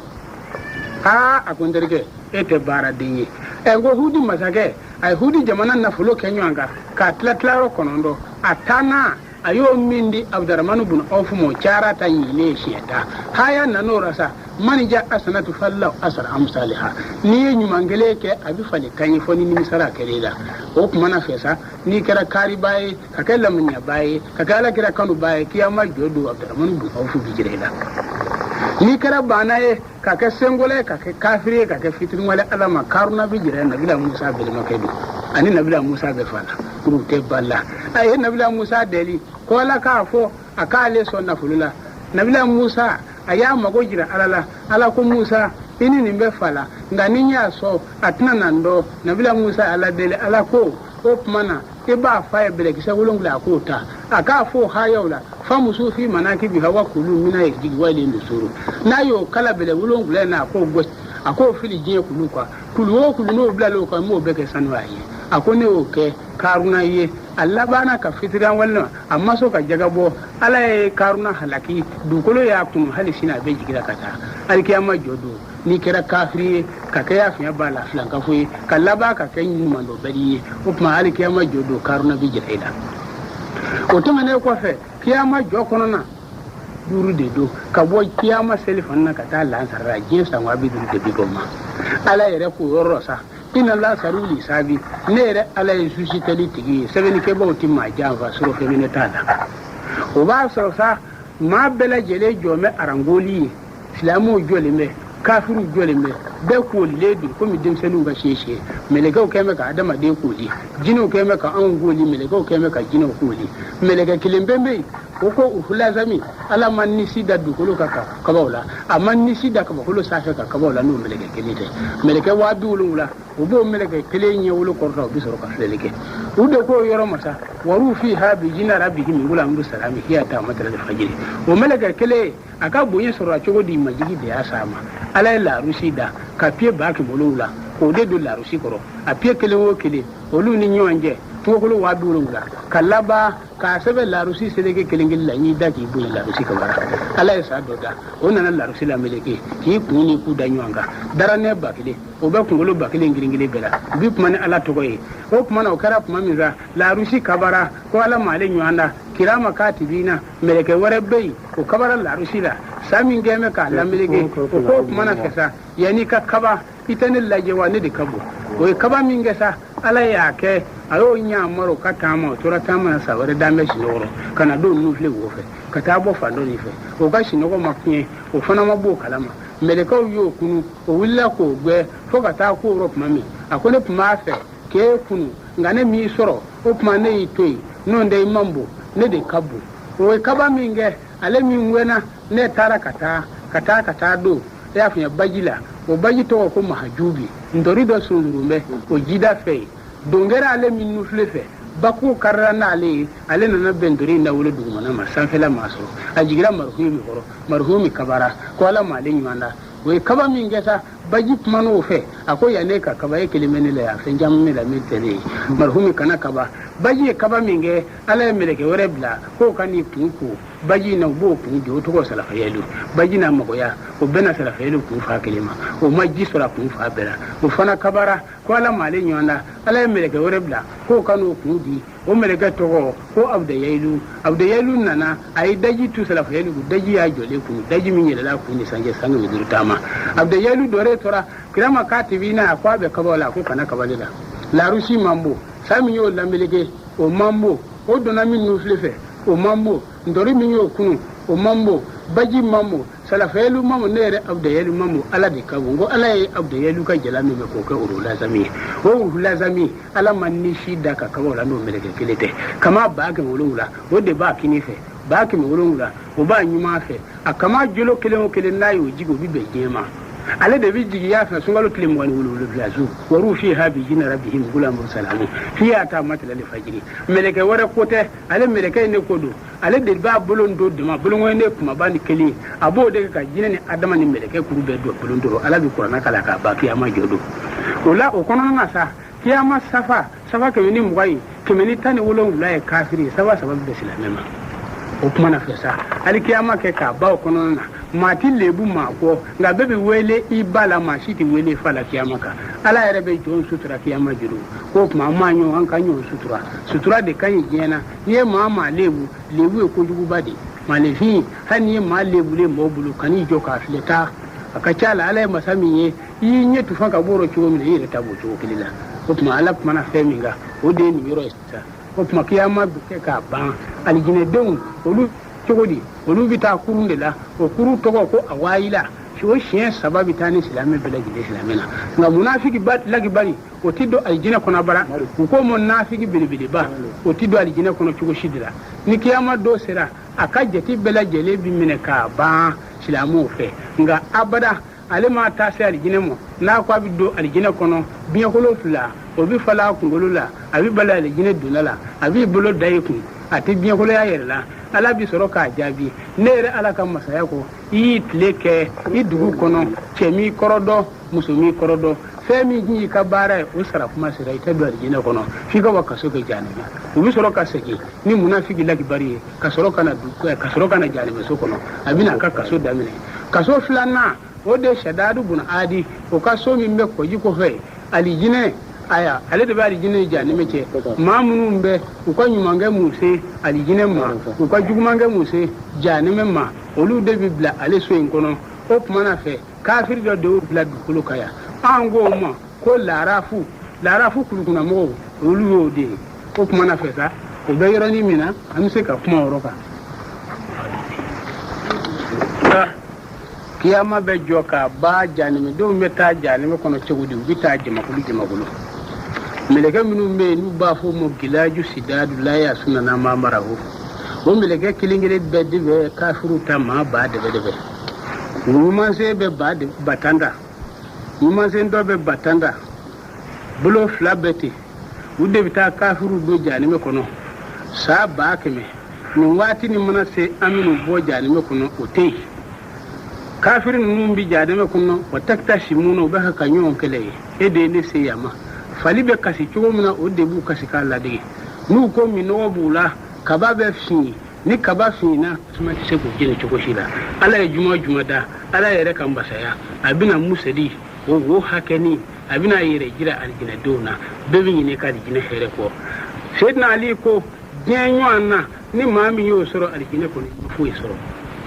akon derge ete bara dingi ngo hudi masake ay hudi jamana na fulo kenywanga ka tlatlaro konondo atana ayo mindi abdurrahman ibn auf mo chara ta yile sheta haya nanora sa manija asanatu fallahu asar amsalha ni nyumangele ke abi fali kanyi foni ni misara kelela o kuma na fesa ni kera kari baye kakella munya baye kakala kira kanu baye kiyama jodo abdurrahman ibn auf bijirela ni kera banaye kake sengole kake kafire kake fitrin wala alama karuna bijira nabila musa bil makedu ani nabila musa be fala kurute balla ay nabila musa deli ko la ka fo akale so na fulula nabila musa aya mago jira ala ko musa ini nimbe fala ngani nya so atna nando nabila musa ala deli ala ko mana iba fa bele kisa wulungla ko ta aka fo hayawla famusu fi manakibi hawa kulu mina yiji wali ndusuru nayo kala bele wulungla na ko go ako fili je kulu kwa kulu no bla lo ka mo beke sanwaye ako ne o ke karuna ye Allah bana ka fitiran wannan amma so ka jagabo ala e karuna halaki dukolo ya kun halisina be jigira kata alkiyama jodo ni kira kafiri ka kaya fiya bala filan ka fuyi kallaba ka kan yi mando bari o kuma alkiyama jodo karuna bi jiraida o to mane ko fe kiyama jokono na duru de do ka bo kiyama selifan na ka ta lansar rajin sanwa bi duru de bigoma ala yere ko yorosa ina la saruli sabi nere ala yesusi tali tigi sebeni ke bawti ma java suro femene tada o ba so sa ma bela jele jome arangoli islamu jole me kafiru jole me be ko ledu ko mi dimsenu ga sheshe melega ko keme ka adama de ko li jino keme ka an goli melega ko keme ka jino ko li melega kilembembe ko ufula zami ala man nisi da dukolo kaka kabawla aman nisi da kabawlo safa ka kabawla no melega kelite melega wa dulula ubo melega kelenye wulo korto bisoro ka feleke ude ko yoro masa waru fiha bi jina rabbihi min gula amru salami hiya ta matal fajiri o melega kele aka boye soro chogo di majigi de asama ala la rusida ka pie ba ke bolula ko de do la rusi koro a pie kele wo kele olu ni nyonje tokolo wa dulula kalaba ka sebe la rusi seleke kelengel la ni daki bu la rusi kabara ala ya sa doda onana la rusi la meleke ki kuni ku danywanga darane bakile o ba kungolo bakile ngiringile bela bi kuma ni ala togoye o kuma na o kara kuma miza la rusi kabara ko ala male nywanda kirama katibina meleke wore bei o kabara la rusi la sami ngeme ka la meleke ko kuma na kesa yani ka kaba itane la jewa ne de kabo o kaba mingesa ala ya ke ayo nya maro katama tora tama sa wore dame sinoro kana do nufle wo fe kata bo fa do ni fe o ga sinoko makye o fana mabo kalama meleka yo kunu o willa ko gbe fo kata ko ro mami akone puma fe ke kunu ngane mi soro o puma ne itoi no ndey mambo ne de kabu o kaba minge ale mi ngwena ne tara kata do ya funya bajila o baji to ko mahajubi ndori do sunurumbe o jida fe dongera ale min nufle fe baku karana ale na bendori na wulu dugumana ma sanfela maso ajigira marhumi kabara ko ala male nyanda we kaba min gesa baji mano fe ako ya ne ka kaba yake limene la ya fe jamme la metele marhumi kana kaba baji kaba min ge ala meleke wore bla ko kani kunku baji na bo kun di to ko sala fayelu baji na magoya o bena sala fayelu ku fa kelima o majji sura ku fa bela o fana kabara ko ala male nyanda ala meleke wore bla ko kanu kun di o meleke to ko abdayelu nana ay daji tu sala fayelu daji ya jole ku daji min yela ku ni sanje sanga mi durtama abdayelu dore tora kirama katibina akwa be kabala ko kana kabalila la rusi mambo sami yo la meleke o mambo o dona min nufle fe o mambo ndori min yo kunu o mambo baji mambo salafelu mamu nere abdayelu mamu ala de kabu ngo ala ye abdayelu ka jalami be ko ka urula zami o urula zami ala manni shida ka ka wala no meleke kelete kama ba ga wolula o de ba kini fe ba ke wolula o ba nyuma fe akama jolo kelen kelen na yo jigo bi be jema ale de bi jigi ya fa sungalo kelen wani wolula blazu waru fi habi jina rabbihim gulam salamu fi ata matala li fajiri meleke wara kote ale meleke ne kodo ale de ba bolon do de ma bolon ne kuma ba ni keli abo de ka jina ni adama ni meleke kuru be do bolon do ala bi qur'ana kala ka ba kiyama jodo ola o kono na sa kiyama safa ke ni mugai ke ni tani wolon la kafiri safa be silamema o kuma na fesa ali kiyama ke ka ba o kono na mati lebu ma ko nga bebe wele ibala ma shiti wele fala kiyama ka ala yare be jon sutura kiyama juru ko kuma manyo an kanyo sutura de kan yena ye ma lebu ko jugu bade malefi hani ma lebu le mobulu kani jo ka fileta aka chala ala masami ye yi nye tufa ka boro chuo mi yire tabo chuo kilila ko kuma ala kuma na feminga o de ni yoro sta ko kuma kiyama be ka ban alijine deun olu chogodi olu bita kurunde la o kuru togo ko awayila so shen sababi tani islame bela gide islamena nga munafiki bat lagi bari o tiddo aljina kono bara ko munafiki bilibili ba o tiddo aljina kono chugo shidira ni kiyama do sera akajeti bela jele bi mine ka ba islamu fe nga abada ale ma ta se aljina mo na ko abiddo aljina kono biya ko lo fula o bi fala kungolo la abi bala aljina dunala abi bolo dayiku ati biya ko ya yerla ala bi soro ka jabi nere ala ka masaya ko yi tleke yi dugu kono chemi korodo musumi korodo femi ji ka bara o sara kuma sira ita do aljina kono fi ka wakaso ke janibi o bi soro ka seki ni munafiki lagi bari ka soro kana du ka soro kana janibi so kono abina ka kaso damine kaso flana o de shadadu bun adi o ka so mi me ko ji ko fe alijine aya ale de bari jine jani mece mamunu mbe uko nyumange muse ali jine ma uko jugumange muse jani memma olu de bibla ale so enkono o kuma fe kafir do de bibla dukulu kaya ango ma ko larafu kulukuna mo olu o de o kuma fe sa o be yorani mina amse ka kuma oroka kiyama be joka ba jani me do meta jani me kono cegudi bita jema kulu meleke minnu be n'u b'a fɔ mo gilaju sidadu la ya sunana ma marahu o meleke kelen-kelen bɛɛ de bɛ kafiru ta maa ba dɛbɛ ɲumansen bɛ batanda ɲumansen dɔ bɛ batanda bolo fila bɛ ten u de bɛ taa kafiru don jahanɛmɛ kɔnɔ saa 100,000 nin waati ni mana se an minnu bɔ jahanɛmɛ kɔnɔ o tɛ yen kafiri ninnu bi jahanɛmɛ kɔnɔ o tɛgita simuna u bɛ ka ɲɔgɔn kɛlɛ ye e de ye ne se yan ma fali be kasi cogo mina o debu kasi ka ladege n'u ko minogo b'u la kaba bɛ fin ni kaba finna suma tɛ se k'o jeni cogo si la ala ye juma da ala yɛrɛ ka masaya a bɛna musedi o hakɛni a bɛna yɛrɛ jira alijinɛdenw na bɛɛ bɛ ɲini ka alijinɛ hɛrɛ kɔ seyidina ali ko diɲɛ ɲɔgɔn na ni maa min y'o sɔrɔ alijinɛ kɔnɔ i foyi sɔrɔ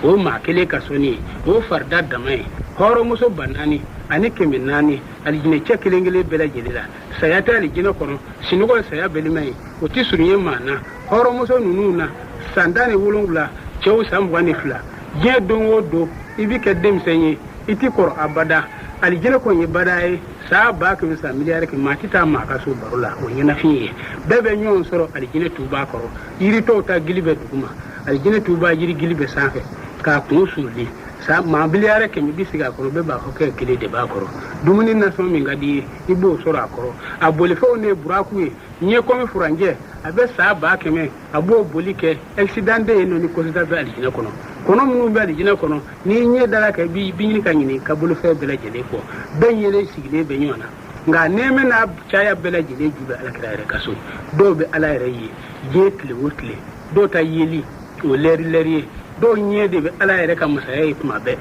o maa kelen ka sɔnni ye o farida dama ye hɔrɔnmuso 4 ani 400 alijinɛ cɛ kelen-kelen bɛɛ lajɛlen la saya tɛ alijinɛ kɔnɔ sinɔgɔ saya bɛlima ye o tɛ surunye maa na hɔrɔnmuso ninnu na san 17 cɛw san 22 diɲɛ don o don i bi kɛ denmisɛn ye i ti kɔrɔ abada alijinɛ kɔni ye bada ye saa 100,000 san miliyari kɛ maa ti taa maa ka so baro la o ɲɛnafin ye bɛɛ bɛ ɲɔgɔn sɔrɔ alijinɛ tuba kɔrɔ yiritɔw ta gili bɛ duguma alijinɛ tuba yiri gili bɛ sanfɛ k'a kun suruli sa maa biliyare kɛmɛ bi sigi a kɔrɔ bɛɛ b'a fɔ kɛ kelen de b'a kɔrɔ dumuni nasɔn min ka di ye i b'o sɔrɔ a kɔrɔ a bolifɛnw ne buraku ye ɲɛ kɔmi furanjɛ a bɛ saa 100,000 a b'o boli kɛ accident de ye nɔ ni kɔsita bɛ alijinɛ kɔnɔ kɔnɔ minnu bɛ alijinɛ kɔnɔ n'i ɲɛ dara kɛ bi ɲini ka ɲini ka bolifɛn bɛɛ lajɛlen kɔ bɛɛ ɲɛlen sigilen bɛ ɲɔgɔn na nka nɛɛmɛ n'a caya bɛɛ lajɛlen ju bɛ alakira yɛrɛ ka so dɔw bɛ ala yɛrɛ ye diɲɛ tile o tile dɔw ta yeli o lɛri ye dɔw ɲɛ de bɛ ala yɛrɛ ka masaya ye tuma bɛɛ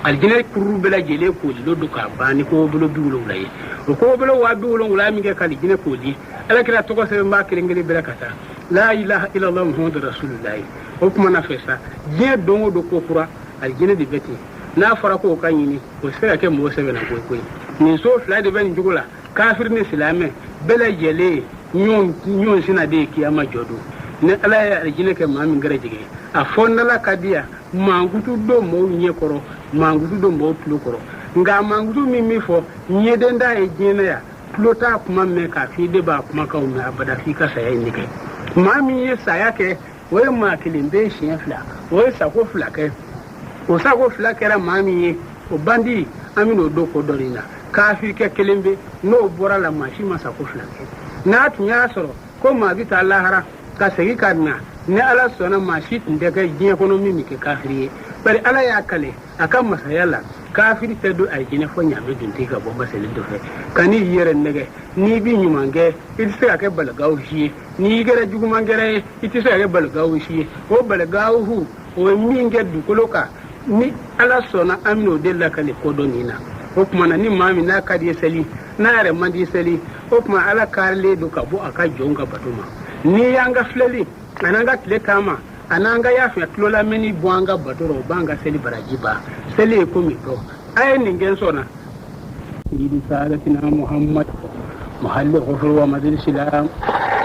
alijinɛ kuru bɛɛ lajɛlen koli lo don k'a ban ni kɔbolo 70 ye o kɔbolo 70 min kɛ ka alijinɛ koli alakira tɔgɔ sɛbɛn b'a kelen-kelen bɛɛ ka taa la ilaha illallah muhammadu rasulullah o kuma na fɛ sa diɲɛ don o don ko kura alijinɛ de bɛ ten n'a fɔra k'o ka ɲini o se ka kɛ mɔgɔ sɛbɛn na koyi nin so 2 de bɛ nin cogo la kafiri ni silamɛ bɛɛ lajɛlen ɲɔgɔn sina de ye kiyama jɔ don ni ala ye alijinɛ kɛ maa min gɛrɛ jigin a fondala kadia mangutu do mo nye koro mangutu do mo tulo koro nga mangutu mi fo nye denda e jena ya plota kuma me ka fi de ba kuma ka umma abada fi ka saya ni ke mami ye saya ke we ma kilimbe shi fla we sa ko fla ke o sa ko fla ke ra mami ye o bandi amino do ko dorina ka fi ke kilimbe no bora la mashi masa ko fla ke na tunya soro ko ma bi ta lahara ka segi kadna ne ala sona mashi tinde ga jiya kono mi ke kafiri bari ala ya kale akan masayala kafiri te do ay jine fo nyame dunti ka bomba sele do fe kani yere nege ni bi nyumange itse ake balagaw shi ni gere jugumangere itse ake balagaw shi o balagaw hu o mi ngedu koloka ni ala sona amino de la kale kodonina o kuma na ni mami na kadi seli na re mandi seli o kuma ala karle do ka bo aka jonga batuma ni yanga fleli ananga tletama ananga ya fe tlola meni buanga batoro banga seli barajiba seli ko mito ay ningen sona yidi sadatina muhammad muhalli ghufur wa madil salam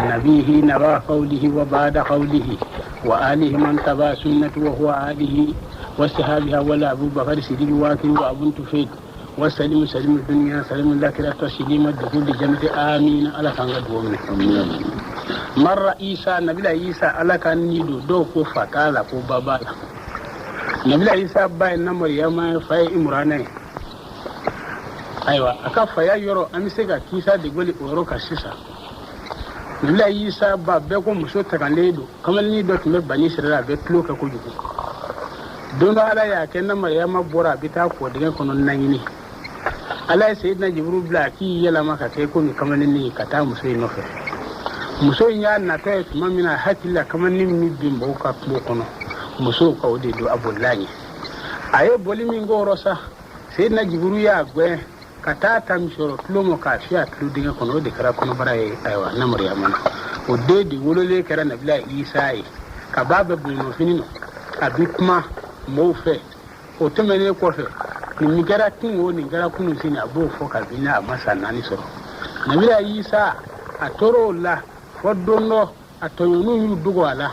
nabihi nawa qawlihi wa ba'da qawlihi wa alihi man taba sunnatu wa huwa alihi wa sahabiha wala abu bakr siddiq wa kin wa abun tufid wa salim salim dunya salim lakira taslima dukul jannati amin ala kanga duwamne amin marra isa nabila isa ala kan nido do ko fatala ko baba nabila isa bay na maryama fay imrana aywa aka faya yoro amise ga kisa de goli oro ka sisa nabila isa ba be ko muso takaledo kamal ni do tume bani sirra be tlo ka ko jugo don ala ya ken na maryama bora bita ko de ko non nangini ala sayyidina jibril blaki yala maka kai ko mi kamal ni kata muso no fe muso ya na ta tuma mina hakilla kamal ni mi bimbo ka ko kono muso ka ode do abullahi ayo bolimi ngoro sa sayyidina jibril ya gwe kata tamshoro tulomo ka fiya tulu dinga kono de kara kono baraye aywa na maryama o de di wolole kara nabila isa yi ka baba buno finino abikma mofe o temene ko fe ni gara tingo ni gara kunu sini abo fo ka bina masa nani soro nabila isa atoro la foddono atoyonu yu dugo ala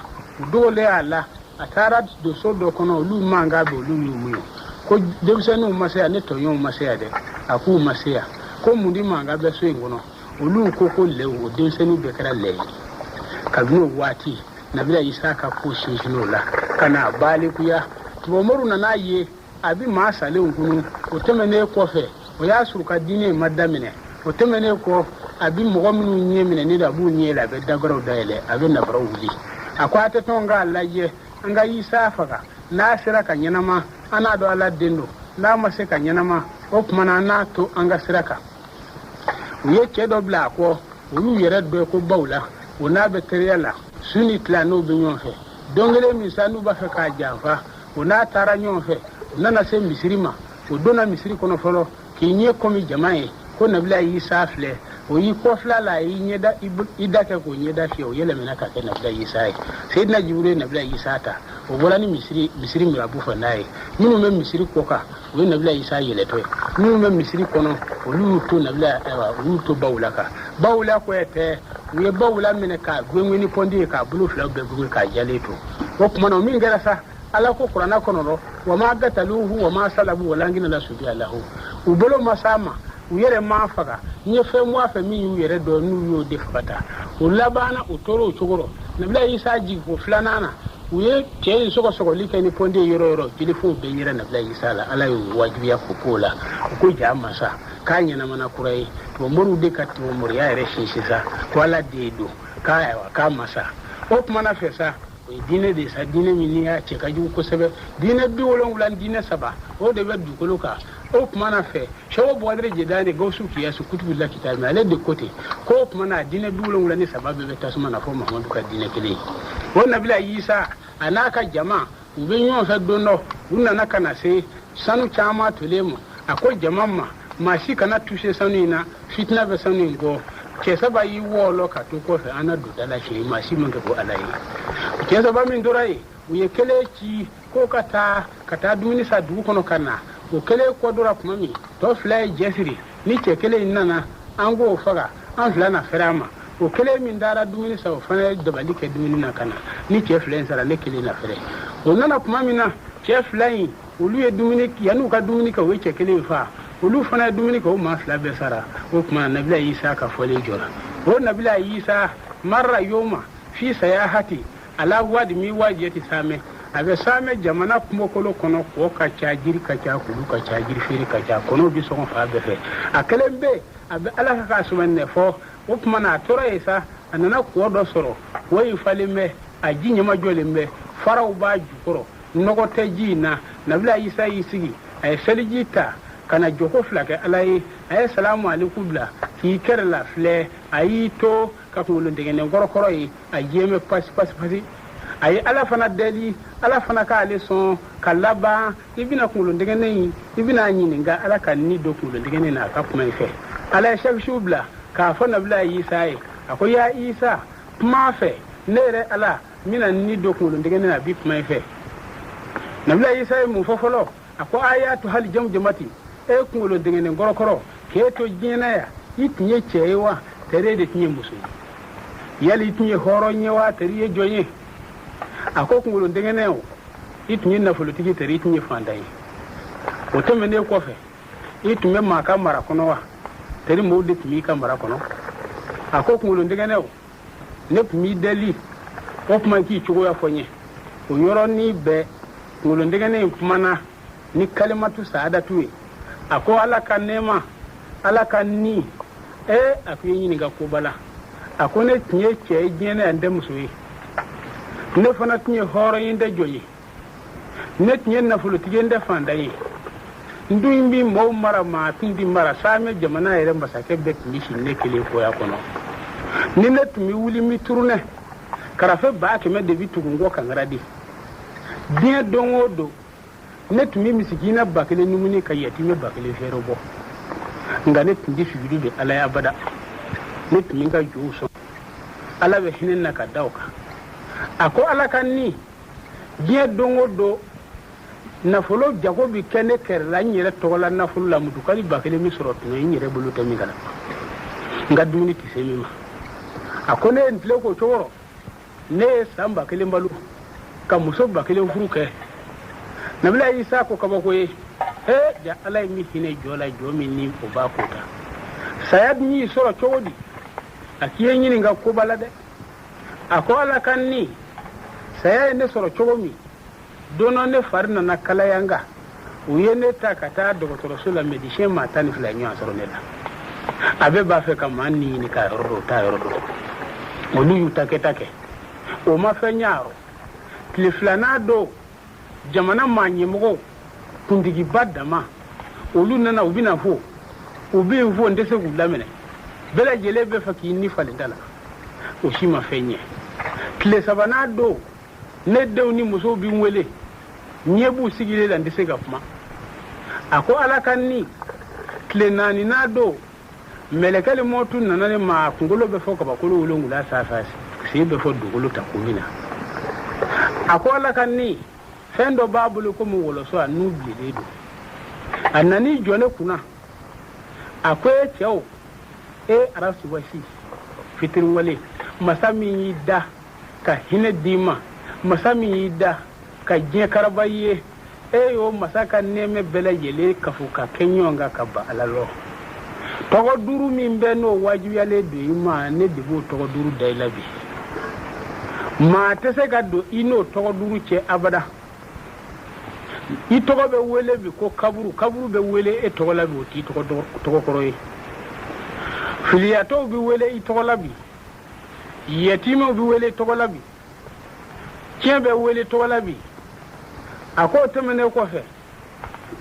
dugo le ala atara do so do kono lu manga be lu muyo ko debsenu masaya ne toyon masaya de aku masaya ko mundi manga be so ngono olu ko lewo debsenu be kara le kabino wati nabila isa ka ko shishino la kana bali kuya to moru na ye abi ma sale ngunu o temene ko fe o ya suruka dine madamine o temene ko abi mo minu nyemine ni da bu nyela be dagoro dayele abi na baro wuli akwata tonga laye anga isa faka na siraka nyanama ana do ala dendo na maseka nyanama o kuma na to anga siraka uye chedo bla ko ulu yere do ko bawla ona be terela suni tlano be nyonfe dongele misanu ba fe ka janfa ona tara nyonfe nana se misirima o dona misiri kono folo ki nye komi jamae ko nabila isa fle o yi ko fla la yi nyeda idaka ko nyeda fi o yele mena ka ke nabila isa sayyidina jibril nabila isa ta o bolani misiri mi abu fa nae minu me misiri koka o nabila isa yele to minu me misiri kono o lu to nabila ewa o to bawula ko ete we bawula mena ka gwenweni pondi ka bulu fla be bugu ka jale to o kuma no min gara sa ala ko qur'ana kono ro wa ma gataluhu wa ma salabu walangina la subi alahu ubolo masama uyere ma faga nye fe mo afa mi uyere do nu yo defata ulabana utoro chogoro nabila isa ji ko flanana uye che soko like ni ponde yoro telefon be yere nabila isa la ala yo wajibi ya popola ko jama sa kanya na mana kurai to moru de katti mo moriya re shisa ko ala dedo kaya wa kama sa op mana fesa dine de sa dine minia che kaju ko sebe dine bi wolon wulan dine saba o de be du koloka o kuma na fe shawo bodre je dane go su kiya su kutubu la kitabi ale de côté ko kuma na dine bi wolon wulan saba be tasuma na fo muhammadu ka dine kele o nabila isa anaka jama ube nyon fa dono unna nakana se sanu chama tolemo ako jama ma shi kana tushe sanu ina fitna be sanu go ke saba yi wolo ka to ko fe anadu dala shi ma shi mun ko alai ke saba min dorai uye kele ci ko kata duni sa du kono kana o kele ko dora kuma mi to fly jesri ni ke kele nana ango faga an fla na ferama o kele min dara duni sa o fana da balike duni na kana ni ke fly sara le kele na fere o nana kuma min na cɛ fila in olu ye dumuni yan'u ka dumuni kɛ o ye cɛ kelen fa olu fana ye dumuni kɛ o maa fila bɛɛ sara o tuma nabila isa ka fɔlen jɔra o nabila isa marra yoma fi sayahati ala wadi mi wajiyati same a bɛ same jamana kungokolo kɔnɔ k'o ka ca jiri ka ca kulu ka ca jiri feere ka ca kɔnɔw bi sɔgɔn fa bɛɛ fɛ a kelen bɛ a bɛ ala ka sɔmɛnɛ fɔ o tuma na a tora yen sa a nana kɔ dɔ sɔrɔ o yi falen bɛ a ji ɲɛma jɔlen bɛ faraw b'a jukɔrɔ nɔgɔ tɛ ji in na nabila isa y'i sigi a ye seliji ta ka na joko fila kɛ ala ye a ye salamu aliku bila k'i kɛrɛ la filɛ a y'i to ka kunkolontigɛnɛ kɔrɔkɔrɔ ye a jɛmɛ pasi pasi pasi a ye ala fana deli ala fana k'ale sɔn ka laban i bɛna kunkolontigɛnɛ in i bɛna ɲininka ala ka ni don kunkolontigɛnɛ na a ka kuma in fɛ ala ye sɛbisiw bila k'a fɔ nabila isa ye a ko ya isa kuma fɛ ne yɛrɛ ala n bɛna ni don kunkolontigɛnɛ na a bi kuma in fɛ nabila isa ye mun fɔ fɔlɔ a ko a y'a to hali jamu jamati e kunkolontigɛnɛ kɔrɔkɔrɔ k'e to diɲɛ na yan i tun ye cɛ ye wa tere de tun ye muso ye yali i tun ye hɔrɔn ye wa teri ye jɔn ye a ko kunkolontigɛnɛ o i tun ye nafolotigi tere i tun ye fantan ye o tɛmɛnen kɔfɛ i tun bɛ maa ka mara kɔnɔ wa teri mɔɔw de tun b'i ka mara kɔnɔ a ko kunkolontigɛnɛ o ne tun b'i deli o kuma k'i cogoya fɔ n ye o yɔrɔnin bɛɛ kunkolontigɛnɛ in kumana ni kalimatu saadatu ye a ko ala ka nɛɛma ala ka ni a ko i ɲininka koba la a ko ne tun ye cɛ ye diɲɛ na yan n tɛ muso ye ne fana tun ye hɔrɔn ye n tɛ jɔn ye ne tun ye nafolotigi ye n tɛ fantan ye n dun bi mɔɔw mara maa tun di mara saamɛ jamana yɛrɛ masakɛ bɛɛ tun bɛ sigi ne kelen koya kɔnɔ ni ne tun bɛ wuli n bɛ turunɛ karafe 100 de bɛ tugu n kɔ kankara di diɲɛ don o don ne tun bɛ misikina 1000 numuni ka yatimɛ 1000 fɛrɛ bɔ nka ne tun tɛ sujudi de ala ye abada ne tun bɛ n ka jow sɔn ala bɛ hinɛ na ka da o kan a ko ala ka ni diɲɛ don o don nafolo jago bi kɛ ne kɛrɛla n yɛrɛ tɔgɔ la nafolo la mutukali 1000 min sɔrɔ tun ye n yɛrɛ bolo tɛ min kana n ka dumuni tɛ se min ma a ko ne ye n tile k'o cogo rɔ ne ye san 1000 balo ka muso 1000 furu kɛ nabila isa ko kabako ye ja ala ye min hinɛ jɔ la jɔ min ni o b'a ko ta saya dun y'i sɔrɔ cogo di a k'i ye ɲininka koba la dɛ a ko ala ka ni saya ye ne sɔrɔ cogo min don dɔ ne fari nana kalaya n kan u ye ne ta ka taa dɔgɔtɔrɔso la médecin maa 12 ɲɔgɔn sɔrɔ ne la a bɛɛ b'a fɛ ka maa ni ɲini k'a yɔrɔ dɔn o t'a yɔrɔ dɔn olu y'u ta kɛ o ma fɛn ɲa rɔ tile 2nan don jamana maa ɲɛmɔgɔw kuntigiba dama olu nana u bɛna fɔ u bɛ yen fɔ n tɛ se k'u laminɛ bɛɛ lajɛlen bɛ fɛ k'i ni falen da la o si ma fɛn ɲɛ tile 3nan don ne denw ni musow bɛ n wele ɲɛ b'u sigilen la n tɛ se ka kuma a ko ala ka ni tile 4nan don mɛlɛkɛli mɔtu nana ne ma kunkolo bɛ fɔ kabakolo 7 sanfɛ sen bɛ fɔ dugukolo ta kun min na a ko ala ka ni fɛn dɔ b'a bolo komi wɔlɔsɔ a n'u bilen don a nani jɔ ne kunna a ko e cɛw arasuwasi fitiriwale masa min y'i da ka hinɛ d'i ma masa min y'i da ka diɲɛ karaba ye y'o masa ka nɛɛmɛ bɛɛ lajɛlen kafo ka kɛ ɲɔgɔn kan ka ban ala lɔ tɔgɔ 5 min bɛ n'o wajibiyalen don i ma ne de b'o tɔgɔ 5 da i la bi maa tɛ se ka don i n'o tɔgɔ 5 cɛ abada i tɔgɔ bɛ wele bi ko kaburu bɛ wele e tɔgɔ la bi o t'i tɔgɔ kɔrɔ ye filiyatɔw bɛ wele i tɔgɔ la bi yatimɛw bɛ wele tɔgɔ la bi tiɲɛ bɛ wele tɔgɔ la bi a ko tɛmɛnen kɔfɛ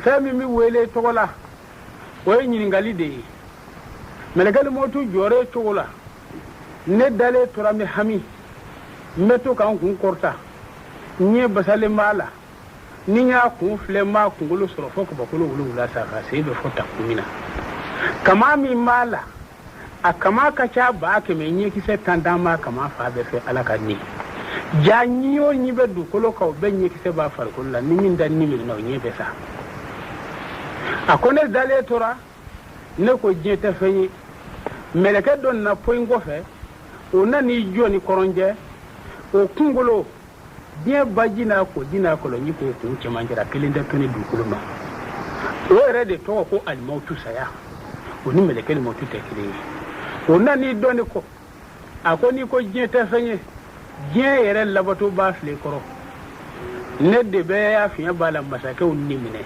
fɛn min bɛ wele tɔgɔ la o ye ɲininkali de ye mɛlɛkɛli mɔtu jɔre cogo la ne dalen tora n bɛ hami n bɛ to ka n kun kɔrɔta n ɲɛ basalen b'a la ni n y'a kun filɛ n b'a kunkolo sɔrɔ fɔ kabakolo 7 sanfɛ sen bɛ fɔ takun min na kama min b'a la a kama ka ca 100 ɲɛkisɛ 10 d'an b'a kama fa bɛɛ fɛ ala ka ni ja ɲi o ɲi bɛ dugukolo kan o bɛɛ ɲɛkisɛ b'a farikolo la ni min da ni minɛ o ɲɛ bɛ sa a ko ne dalen tora ne ko diɲɛ tɛ fɛn ye mɛlɛkɛ dɔ nana poyi kɔfɛ o nan'i jɔ ni kɔrɔnjɛ o kunkolo diɲɛ ba jina ko jina kɔlɔnji ko kun cɛmancɛra kelen tɛ to ni dugukolo ma o yɛrɛ de tɔgɔ ko alimautu saya o ni mɛlɛkɛ ni mautu tɛ kelen ye o nani dɔɔni kɔ a ko n'i ko diɲɛ tɛ fɛn ye diɲɛ yɛrɛ labato b'a file kɔrɔ ne de bɛ fiɲɛ b'a la masakɛw ni minɛ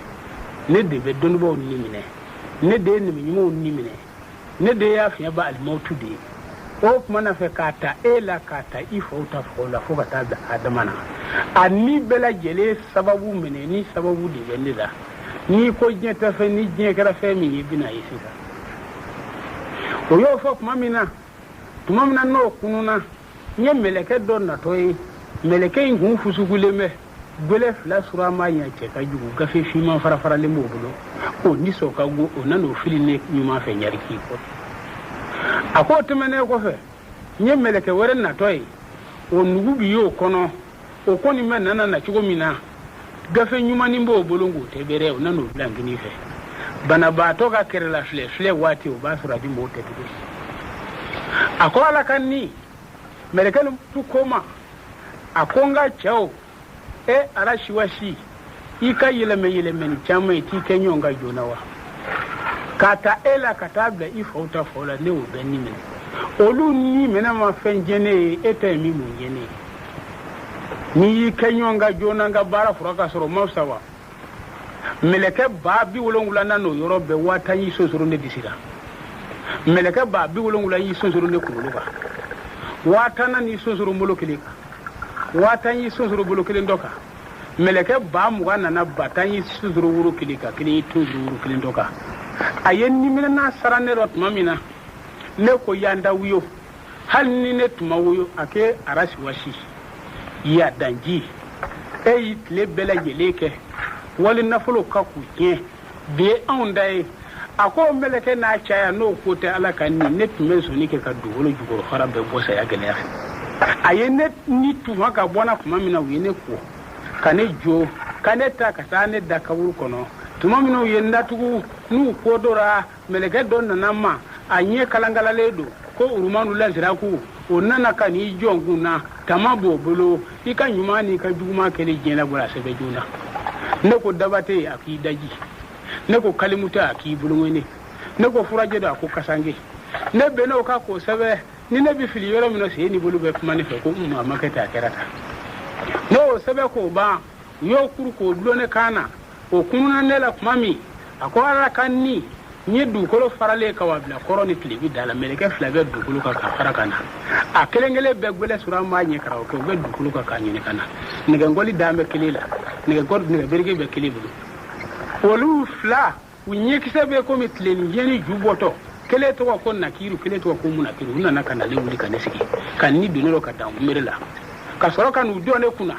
ne de bɛ dɔnnibaw ni minɛ ne de ye nimiɲumanw ni minɛ ne de y'a fiɲɛ ba alimautu de ye o kuma na fɛ k'a ta e la k'a ta i faw ta faw la fo ka taa bila adama na a ni bɛɛ lajɛlen sababu minɛ ni sababu de bɛ ne la n'i ko diɲɛ tɛ fɛn ni diɲɛ kɛra fɛn min ye i bɛna ye sisan o y'o fɔ tuma min na n'o kununa n ye mɛlɛkɛ dɔ natɔ ye mɛlɛkɛ in kun fusugulen bɛ gwɛlɛ fila surama ɲɛ cɛ ka jugu gafe finman farafaralen b'o bolo o nisɔn ka go o nan'o fili ne ɲuman fɛ ɲari k'i kɔ a ko tɛmɛnen kɔfɛ n ye mɛlɛkɛ wɛrɛ natɔ ye o nugu bi y'o kɔnɔ o kɔni bɛ nana na cogo min na gafe ɲumanin b'o bolo k'o tɛ bɛrɛ o nan'o bila nkini fɛ banabaatɔ ka kɛrɛla filɛ waati o b'a sɔrɔ a di mɔgɔw tɛ tugu a ko ala ka ni mɛlɛkɛ tu ko ma a ko n ka cɛw ala siwasi i ka yɛlɛmɛni caman ye t'i kɛ ɲɔgɔn ka joona wa k'a ta e la ka taa bila i faw ta faw la ne y'o bɛɛ ni minɛ olu ni minɛ ma fɛn jɛ ne ye e ta ye min mun jɛ ne ye n'i y'i kɛ ɲɔgɔn ka joona n ka baara fɔra ka sɔrɔ o ma fisa wa mɛlɛkɛ ba 70 n'o yɔrɔ bɛɛ 1000 y'i sonsoro ne disi la mɛlɛkɛ ba 70 y'i sonsoro ne kunkolo kan 1000 n'i sonsoro n bolo kelen kan 1000 y'i sonsoro bolo kelen dɔ kan mɛlɛkɛ ba 20 nana ba 10 y'i sonsoro woro kelen kan kelen y'i sonsoro woro kelen dɔ kan a ye niminɛna sara ne rɔ tuma min na ne ko yanda wuyo hali ni ne tuma wuyo a kɛ arasi wasi ya danji e y'i tile bɛɛ lajɛlen kɛ wali nafolo ka k'u tiɲɛ bi ye anw da ye a ko mɛlɛkɛ n'a caya n'o ko tɛ ala ka ni ne tun bɛ sɔnni kɛ ka dugukolo jukɔrɔ fara bɛɛ bɔ saya gɛlɛya fɛ a ye ne ni tuma ka bɔ na tuma min na u ye ne ko ka ne jo ka ne ta ka taa ne da kaburu kɔnɔ tuma min na u ye n datugu n'u kodora mɛlɛkɛ dɔ nana ma a ɲɛ kalankalalen don ko urumanu lasiraku o nana ka n'i jɔ n kun na tama b'o bolo i ka ɲuman n'i ka juguman kɛli diɲɛ labɔra sɛbɛ joona ne ko dabate a k'i daji ne ko kalimuta a k'i bolongwene ne ko furajɛ do a ko kasange ne bɛn'o ka k'o sɛbɛ ni ne bi fili yɔrɔ min na sen ni bolo bɛ kuma ne fɛ ko a ma kɛ ten a kɛra tan n'o sɛbɛ k'o ban u y'o kuru k'o dulon ne kan na o kununa ne la tuma min a ko ala ka ni n ye dugukolo faralen ka wa bila kɔrɔ ni tilebi da la mɛlɛkɛ 2 bɛ dugukolo kan ka fara ka na a kelen kelen bɛɛ gwɛlɛ sɔrɔ an b'a ɲɛ kara o kɛ u bɛ dugukolo kan k'a ɲini ka na nɛgɛngɔli dan bɛ kelen la nɛgɛberege bɛ kelen bolo olu 2 u ɲɛkisɛ bɛ komi tilenin jɛni ju bɔtɔ kelen tɔgɔ ko nakiru kelen tɔgɔ ko munakiru u nana ka nalen wuli ka ne sigi ka ni don ne la ka dan meri la ka sɔrɔ ka n'u jɔ ne kunna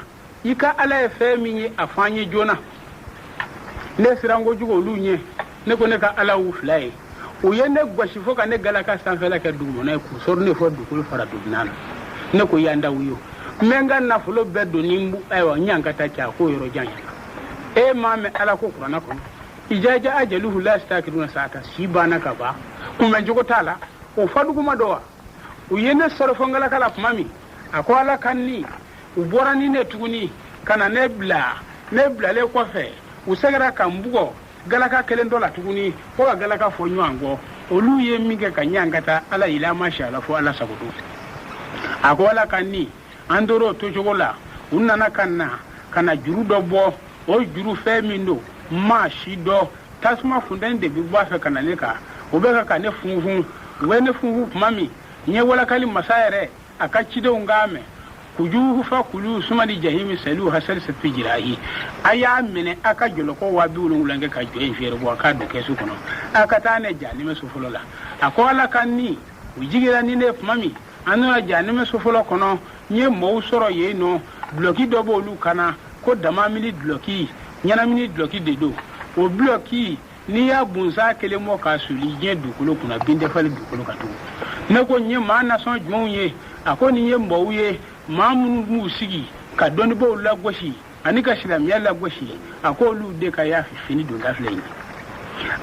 i ka ala ye fɛn min ye a fɔ an ye joona ne siran kojugu olu ɲɛ ne ko ne ka ala y'u 2 ye u ye ne gosi fo ka ne galaka sanfɛla kɛ dugumɔna ye k'u sɔrɔ ne fɔ dugukolo fara dugunan na ne ko yanda wuyo n bɛ n ka nafolo bɛɛ don ni ayiwa n y'an ka taa cɛ a k'o yɔrɔ jan yɛlɛ e m'a mɛn ala ko kuranna kɔnɔ ijaja ajaluhu la yastakiruna sa'ata si banna ka ban kunbɛncogo t'a la o faduguma dɔ wa u ye ne sɔrɔ fɔ n galaka la tuma min a ko ala ka ni u bɔra ni ne tuguni ka na ne bilalen kɔfɛ u sɛgɛra ka n bugɔ galaka kelen dɔ la tuguni fo ka galaka fɔ ɲɔgɔn kɔ olu ye min kɛ ka ɲɛ an ka taa ala yila masha Allah fo ala sago don a ko ala ka ni an tora o tocogo la u nana ka na juru dɔ bɔ o juru fɛn min don maa si dɔ tasuma funtɛni de bi bɔ a fɛ ka na ne kan o bɛ ka ne funfun u bɛ ne funfun tuma min n ye walakali masa yɛrɛ a ka cidenw k'a mɛn kujuhu fa kulu sumadi jahimi salu hasal satfi jirahi a y'a minɛ a ka jɔlɔkɔ 70 kɛ ka jɔ in feere bɔ a k'a don kɛsu kɔnɔ a ka taa ne janime so fɔlɔ la a ko ala ka ni u jigira ni ne tuma min an nana janime so fɔlɔ kɔnɔ n ye mɔɔw sɔrɔ yen nɔ duloki dɔ b'olu kana ko damamini duloki ɲanamini duloki de don o duloki n'i y'a bunsa kelen bɔ k'a suli diɲɛ dugukolo kunna bin tɛ falen dugukolo kan tugun ne ko n ye maa nasɔn jumɛnw ye a ko nin ye mɔɔw ye maa minnu b'u sigi ka dɔnnibaaw lagosi ani ka silamɛya lagosi a ko olu de ka y'a fini don da filɛ yen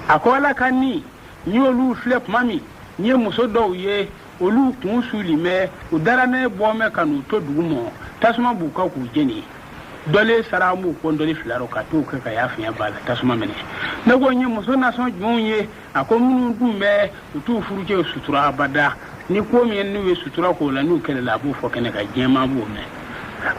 a ko ala ka ni n y'olu filɛ tuma min n ye muso dɔw ye olu kun suli mɛ u dara ne bɔ mɛ ka n'u to dugu mɔ tasuma b'u ka k'u jeni dole saramu ko dole filaro ka to ka ya fiya ba ta suma mene na gonye muso na son jmunye akon mun dumbe utu furuke sutura abada ni ko mi en nuwe sutura ko la nu kele labu fo kene ka jema bu me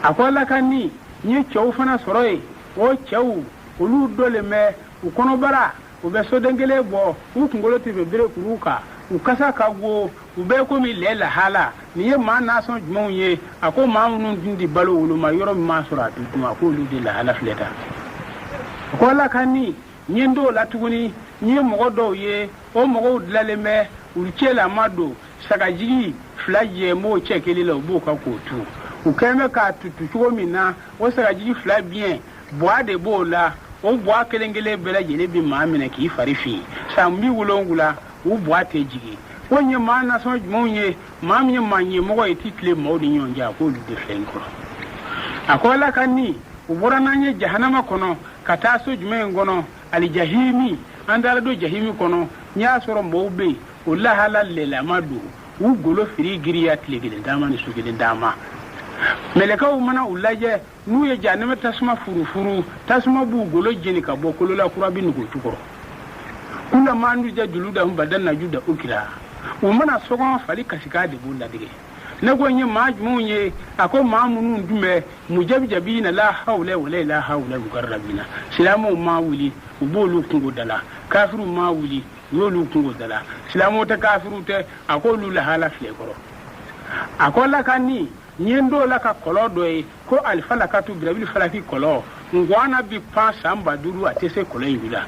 akola kanni ni chew fana soroy o chew olu dole me u kono bara u be so dengele bo u kungolo te be bere kuruka u kasa ka go u be ko mi lela hala ni ye ma na son jmunye ako ma mun dindi balo wulu ma yoro ma sura tu ma ko lu de la hala fleta akola kanni ni ndo la tuguni ni mo do ye o mo dlale me u chela mado saka jigi flaje mo chekeli la bu ka ko tu u keme ka tutu chugo mina o saka jigi fla bien bois de bola o bois kelengele bela jele bi ma mina ki farifi sambi wulongula u bois te jigi wonye ma na so monye ma mi manye mo ko title mo di nyonja ko lu de flenko akola kanni u borana nye jahannama kono kata so jume ngono ali jahimi andala do jahimi kono nya soro mbobe ulla halal lela madu u golo firi giriya tlegele dama ni sugele dama meleka u mana ulaje nu ye janeme tasma furu tasma bu golo jeni ka bokolo la kurabi nugo tukoro kula mandu ja juluda hum badanna juda ukira u mana sogon fali kasika de bulla dige na gonye majmunye ako mamunun dume mujabjabina la hawla wala la hawla mukarrabina silamu mawuli ubolu kungo dala kafiru mawuli yolu kungo dala silamu ta kafiru te akolu la hala fle koro akola kanni nyendo la ka kolo doy ko alfala katu brabil falaki kolo ngwana bi pa samba duru atese kolo yula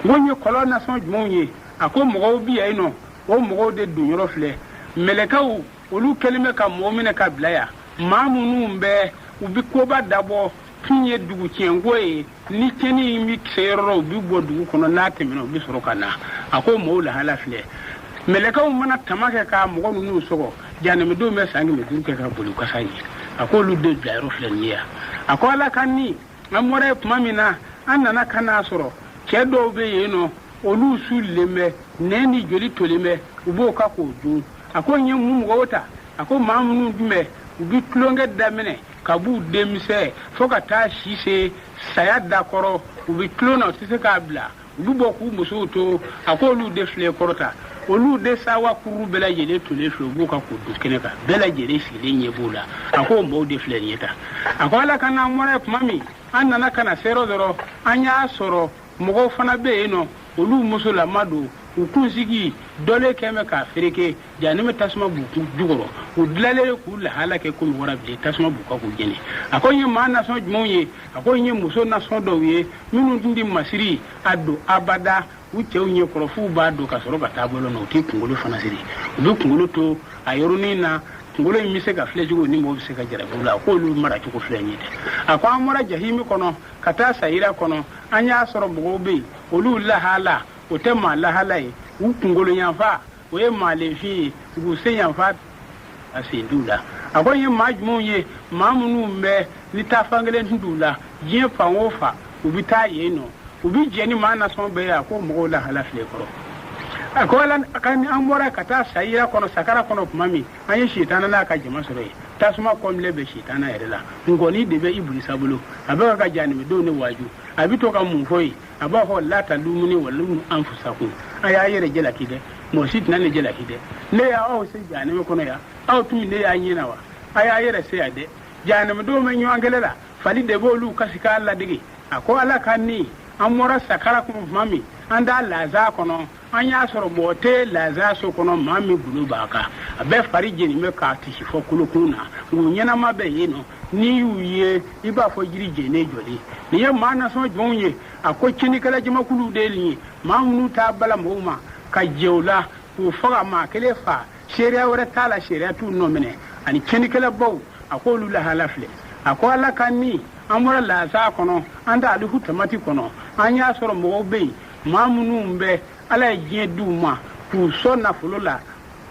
gonye kolo na son jmonye ako mo bi ayno o mo de dunyoro fle melekaw olu kelime ka mu'mina ka blaya mamunu mbe ubi ko ba dabo pinye dugu chengoye ni keni mi xero bi bodu kono late mino bi soro kana ako mawla halafle meleka mana tamake ka mo nu sogo jana me do me sangi me durke ka bolu ka sangi ako lu de jairo flenia ako ala kanni amore mamina annana kana soro kedo be yeno olu suleme neni joli toleme ubo ka ko du ako nye mum wota ako mamunu dume ubi klonge damene kabu demise foka ta shise saya dakoro ubi klona tise kabla ubi boku muso to ako lu de fle korota olu de sawa kuru bela jele to le flo boka ko du keneka bela jele file nyebula ako mo de fle nyeta ako ala kana mona mami annana kana sero doro anya soro mo fana be no olu muso la mado ukusigi dole keme ka fereke janime tasma buku jugoro udlale ku la halake ko wora bi tasma buka ko jeni akonye mana so jmonye akonye muso na so dowe minu ndi masiri ado abada uche unye korofu bado ka soro batabolo no ti kungolo fana siri ubi kungolo to ayoruni na kungolo imise ka flejugo ni mo bise ka jara bula ko lu mara ko flenyite akwa mara jahimi kono kata sayira kono anya soro bugobe olu la hala o te ma la halai u kungolo yanfa o ye ma le fi u se yanfa asindula akonye majmunye mamunu me ni tafangele ndula je pa wofa u bita yeno u bi jeni mana son be ya ko mo la hala fle koro akola kan amora kata sayira kono sakara kono mami anye shitana na ka jema sore tasuma komle be shitana yerela ngoni de be iblisa bulu abaka ka jani me do ne waju abito ka mun foyi abaho lata lumuni walum anfusakum aya yere jela kide mo sit nan jela kide ne ya o se jani me kono ya aw tumi ne ya nyina wa aya yere se ade jani me do me nyo angelela fali de bolu kasika alla digi ako ala kanni amora sakara ko mami anda laza kono anya soro bote laza so kono mami bulu baka abe fari jeni me ka tishi fo kulukuna ngunyana mabe yino ni yuye iba fo jiri jene joli ni ye mana so jonye ako kini kala jima kulu deli mamunu ta bala moma ka jewla ku faga ma kele fa sheria wora tala sheria tu no mene ani kini kala baw ako lula halafle ako ala kanni amora la sa kono anda ali hutamati kono anya soro mo be mamunu mbe ala je duma ku sonna fulola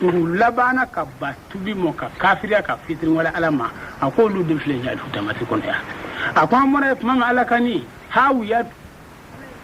labana ka batubi mo ka kafiriya ka fitri wala alama ako lu de fle ya hutamati kono ya ako amora mama ala kani hawiya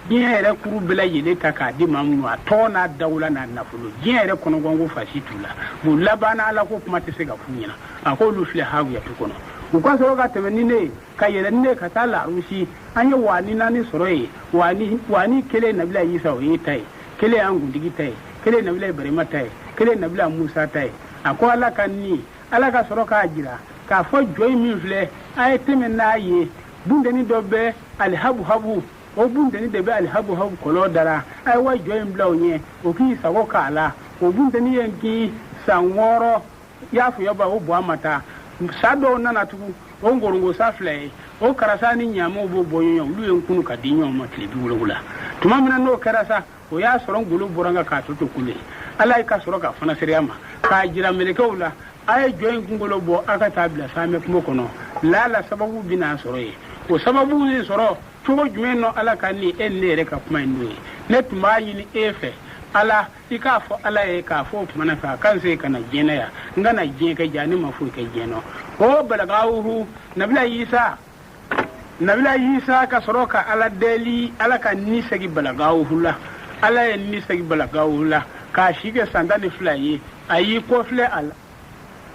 biere kuru bela yele taka di mamunu atona dawla na nafulo biere kono gongo fasitula bu labana ala ko kuma te sega funyina ako lu fle hawiya to kono u ka sɔrɔ ka tɛmɛ ni ne ye ka yɛlɛ ni ne ka taa larusi an ye waani naani sɔrɔ ye waani kelen nabila Isa o ye ta ye kelen an kuntigi ta ye kelen nabila Ibrahima ta ye kelen nabila Musa ta ye a ko Ala ka ni Ala ka sɔrɔ k'a jira k'a fɔ jɔn min filɛ a ye tɛmɛ n'a ye bundeni dɔ bɛ alihabuhabu o bundeni de bɛ alihabuhabu kɔlɔ dara a ye wa jɔn in bila o ɲɛ o k'i sago k'a la o bundeni ye k'i san 6 y'a fɔ yaba o bɔ a ma taa sa dɔw nana tugun o ngorongo sa filɛ ye o karasa ni ɲaamaw b'o bɔ ɲɔgɔn olu ye n kunu ka di ɲɔgɔn ma tile 70 tuma min na n'o kɛra sa o y'a sɔrɔ ngolo bɔra n kan k'a to kule Ala ye ka sɔrɔ ka fana sereya ma k'a jira melekɛw la a ye jɔn in kunkolo bɔ a ka taa bila sanmɛ kungo kɔnɔ laala sababu bɛna sɔrɔ ye o sababu min sɔrɔ cogo jumɛn nɔ Ala ka ni e ni ne yɛrɛ ka kuma in n'o ye ne tun b'a ɲini e fɛ Ala i k'a fɔ Ala ye k'a fɔ o tuma na fɛ a kan se ka na diɲɛ ya n ka na diɲɛ kɛ ja ne ma foyi kɛ diɲɛ nɔ o balagawuhu nabila Isa ka sɔrɔ ka Ala deli Ala ka ni segi balagawuhu la Ala ye ni segi balagawuhu la k'a si kɛ san 12 ye a y'i kɔfilɛ a la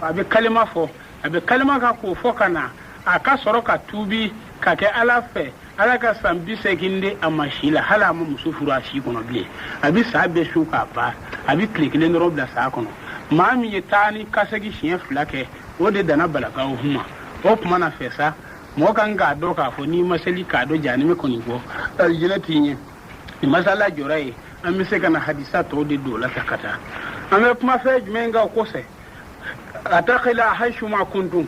a bɛ kalima fɔ a bɛ kalima ka k'o fɔ ka na a ka sɔrɔ ka tuubi ka kɛ Ala fɛ Ala ka san 80 de a ma si la hali a ma muso furu a si kɔnɔ bilen a bɛ saa bɛɛ su k'a ban a bɛ tile 1 dɔrɔn bila saa kɔnɔ maa min ye taa ni kasɛgi siɲɛ 2 kɛ o de dana balagaw ma o tuma na fɛ sa mɔgɔ kan k'a dɔn k'a fɔ n'i ma seli k'a dɔn jahanɛmɛ kɔni bɔ alijinɛ t'i ɲɛ nin masala jɔra ye an bɛ se ka na hadisa tɔw de don o la ta ka taa an bɛ kuma fɛn jumɛn kan o kɔfɛ atakila haishuma kuntum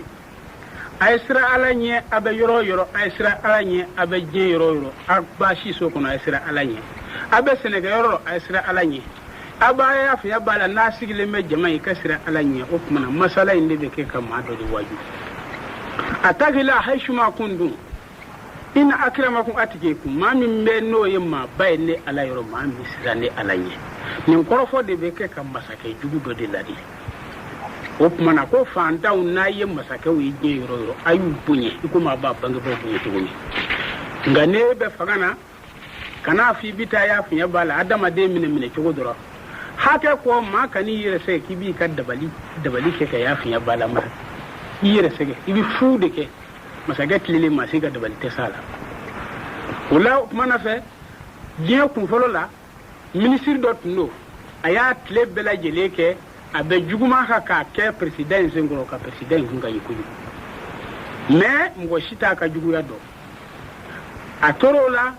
a ye sira Ala ɲɛ a bɛ yɔrɔ o yɔrɔ a ye sira Ala ɲɛ a bɛ diɲɛ yɔrɔ o yɔrɔ a b'a siso kɔnɔ a ye sira Ala ɲɛ a bɛ sɛnɛkɛyɔrɔ la a ye sira Ala ɲɛ a b'a yafiya b'a la n'a sigilen bɛ jama ye ka sira Ala ɲɛ o tuma na masala in de bɛ kɛ ka maa dɔ de waju atakila haishuma kuntum ina akramakum atqikum maa min bɛ n'o ye maa ba ye ne Ala yɔrɔ maa min sira ne Ala ɲɛ nin kɔrɔfɔ de bɛ kɛ ka masakɛ jugu dɔ de ladi o tuma na ko fantanw n'a ye masakɛw ye diɲɛ yɔrɔ yɔrɔ a y'u bonya i komi a b'a bangebaaw bonya cogo min nka ne bɛ fanga na kana f'i bi taa y'a fiɲɛ b'a la adamaden minɛ cogo dɔrɔn hakɛ kɔ maa ka n'i yɛrɛ sɛgɛ k'i b'i ka dabali kɛ ka y'a fiɲɛ b'a la mara i yɛrɛ sɛgɛ i bɛ fu de kɛ masakɛ tilelen maa si ka dabali tɛ s'a la o la o tuma na fɛ diɲɛ kunfɔlɔ la minisiri dɔ tun don a y'a tile bɛɛ lajɛlen kɛ a bɛ juguman kan k'a kɛ président in senkɔrɔ ka président in kun ka ye kojugu mais mɔgɔ si t'a ka juguya dɔn a tor'o la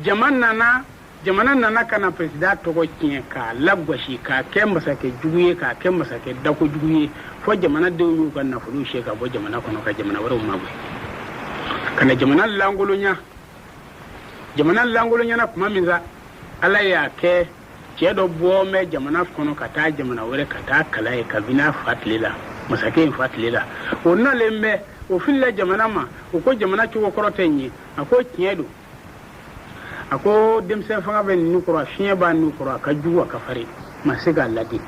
jamana nana ka na président tɔgɔ tiɲɛ k'a lagosi k'a kɛ masakɛ jugu ye k'a kɛ masakɛ dakojugu ye fɔ jamanadenw y'u ka nafolo siɲɛ ka bɔ jamana kɔnɔ ka jamana wɛrɛw mabɔ ka na jamana langolonya na tuma min sa Ala y'a kɛ cɛ dɔ bɔ mɛ jamana kɔnɔ ka taa jamana wɛrɛ ka taa kala ye kabini a fa tile la masakɛ in fa tile la o nalen bɛ o filila jamana ma o ko jamana cogo kɔrɔ tɛ ɲɛ a ko tiɲɛ don a ko denmisɛn fanga bɛ ninnu kɔrɔ fiɲɛ b'a ninnu kɔrɔ a ka jugu a ka farin ma se k'a ladi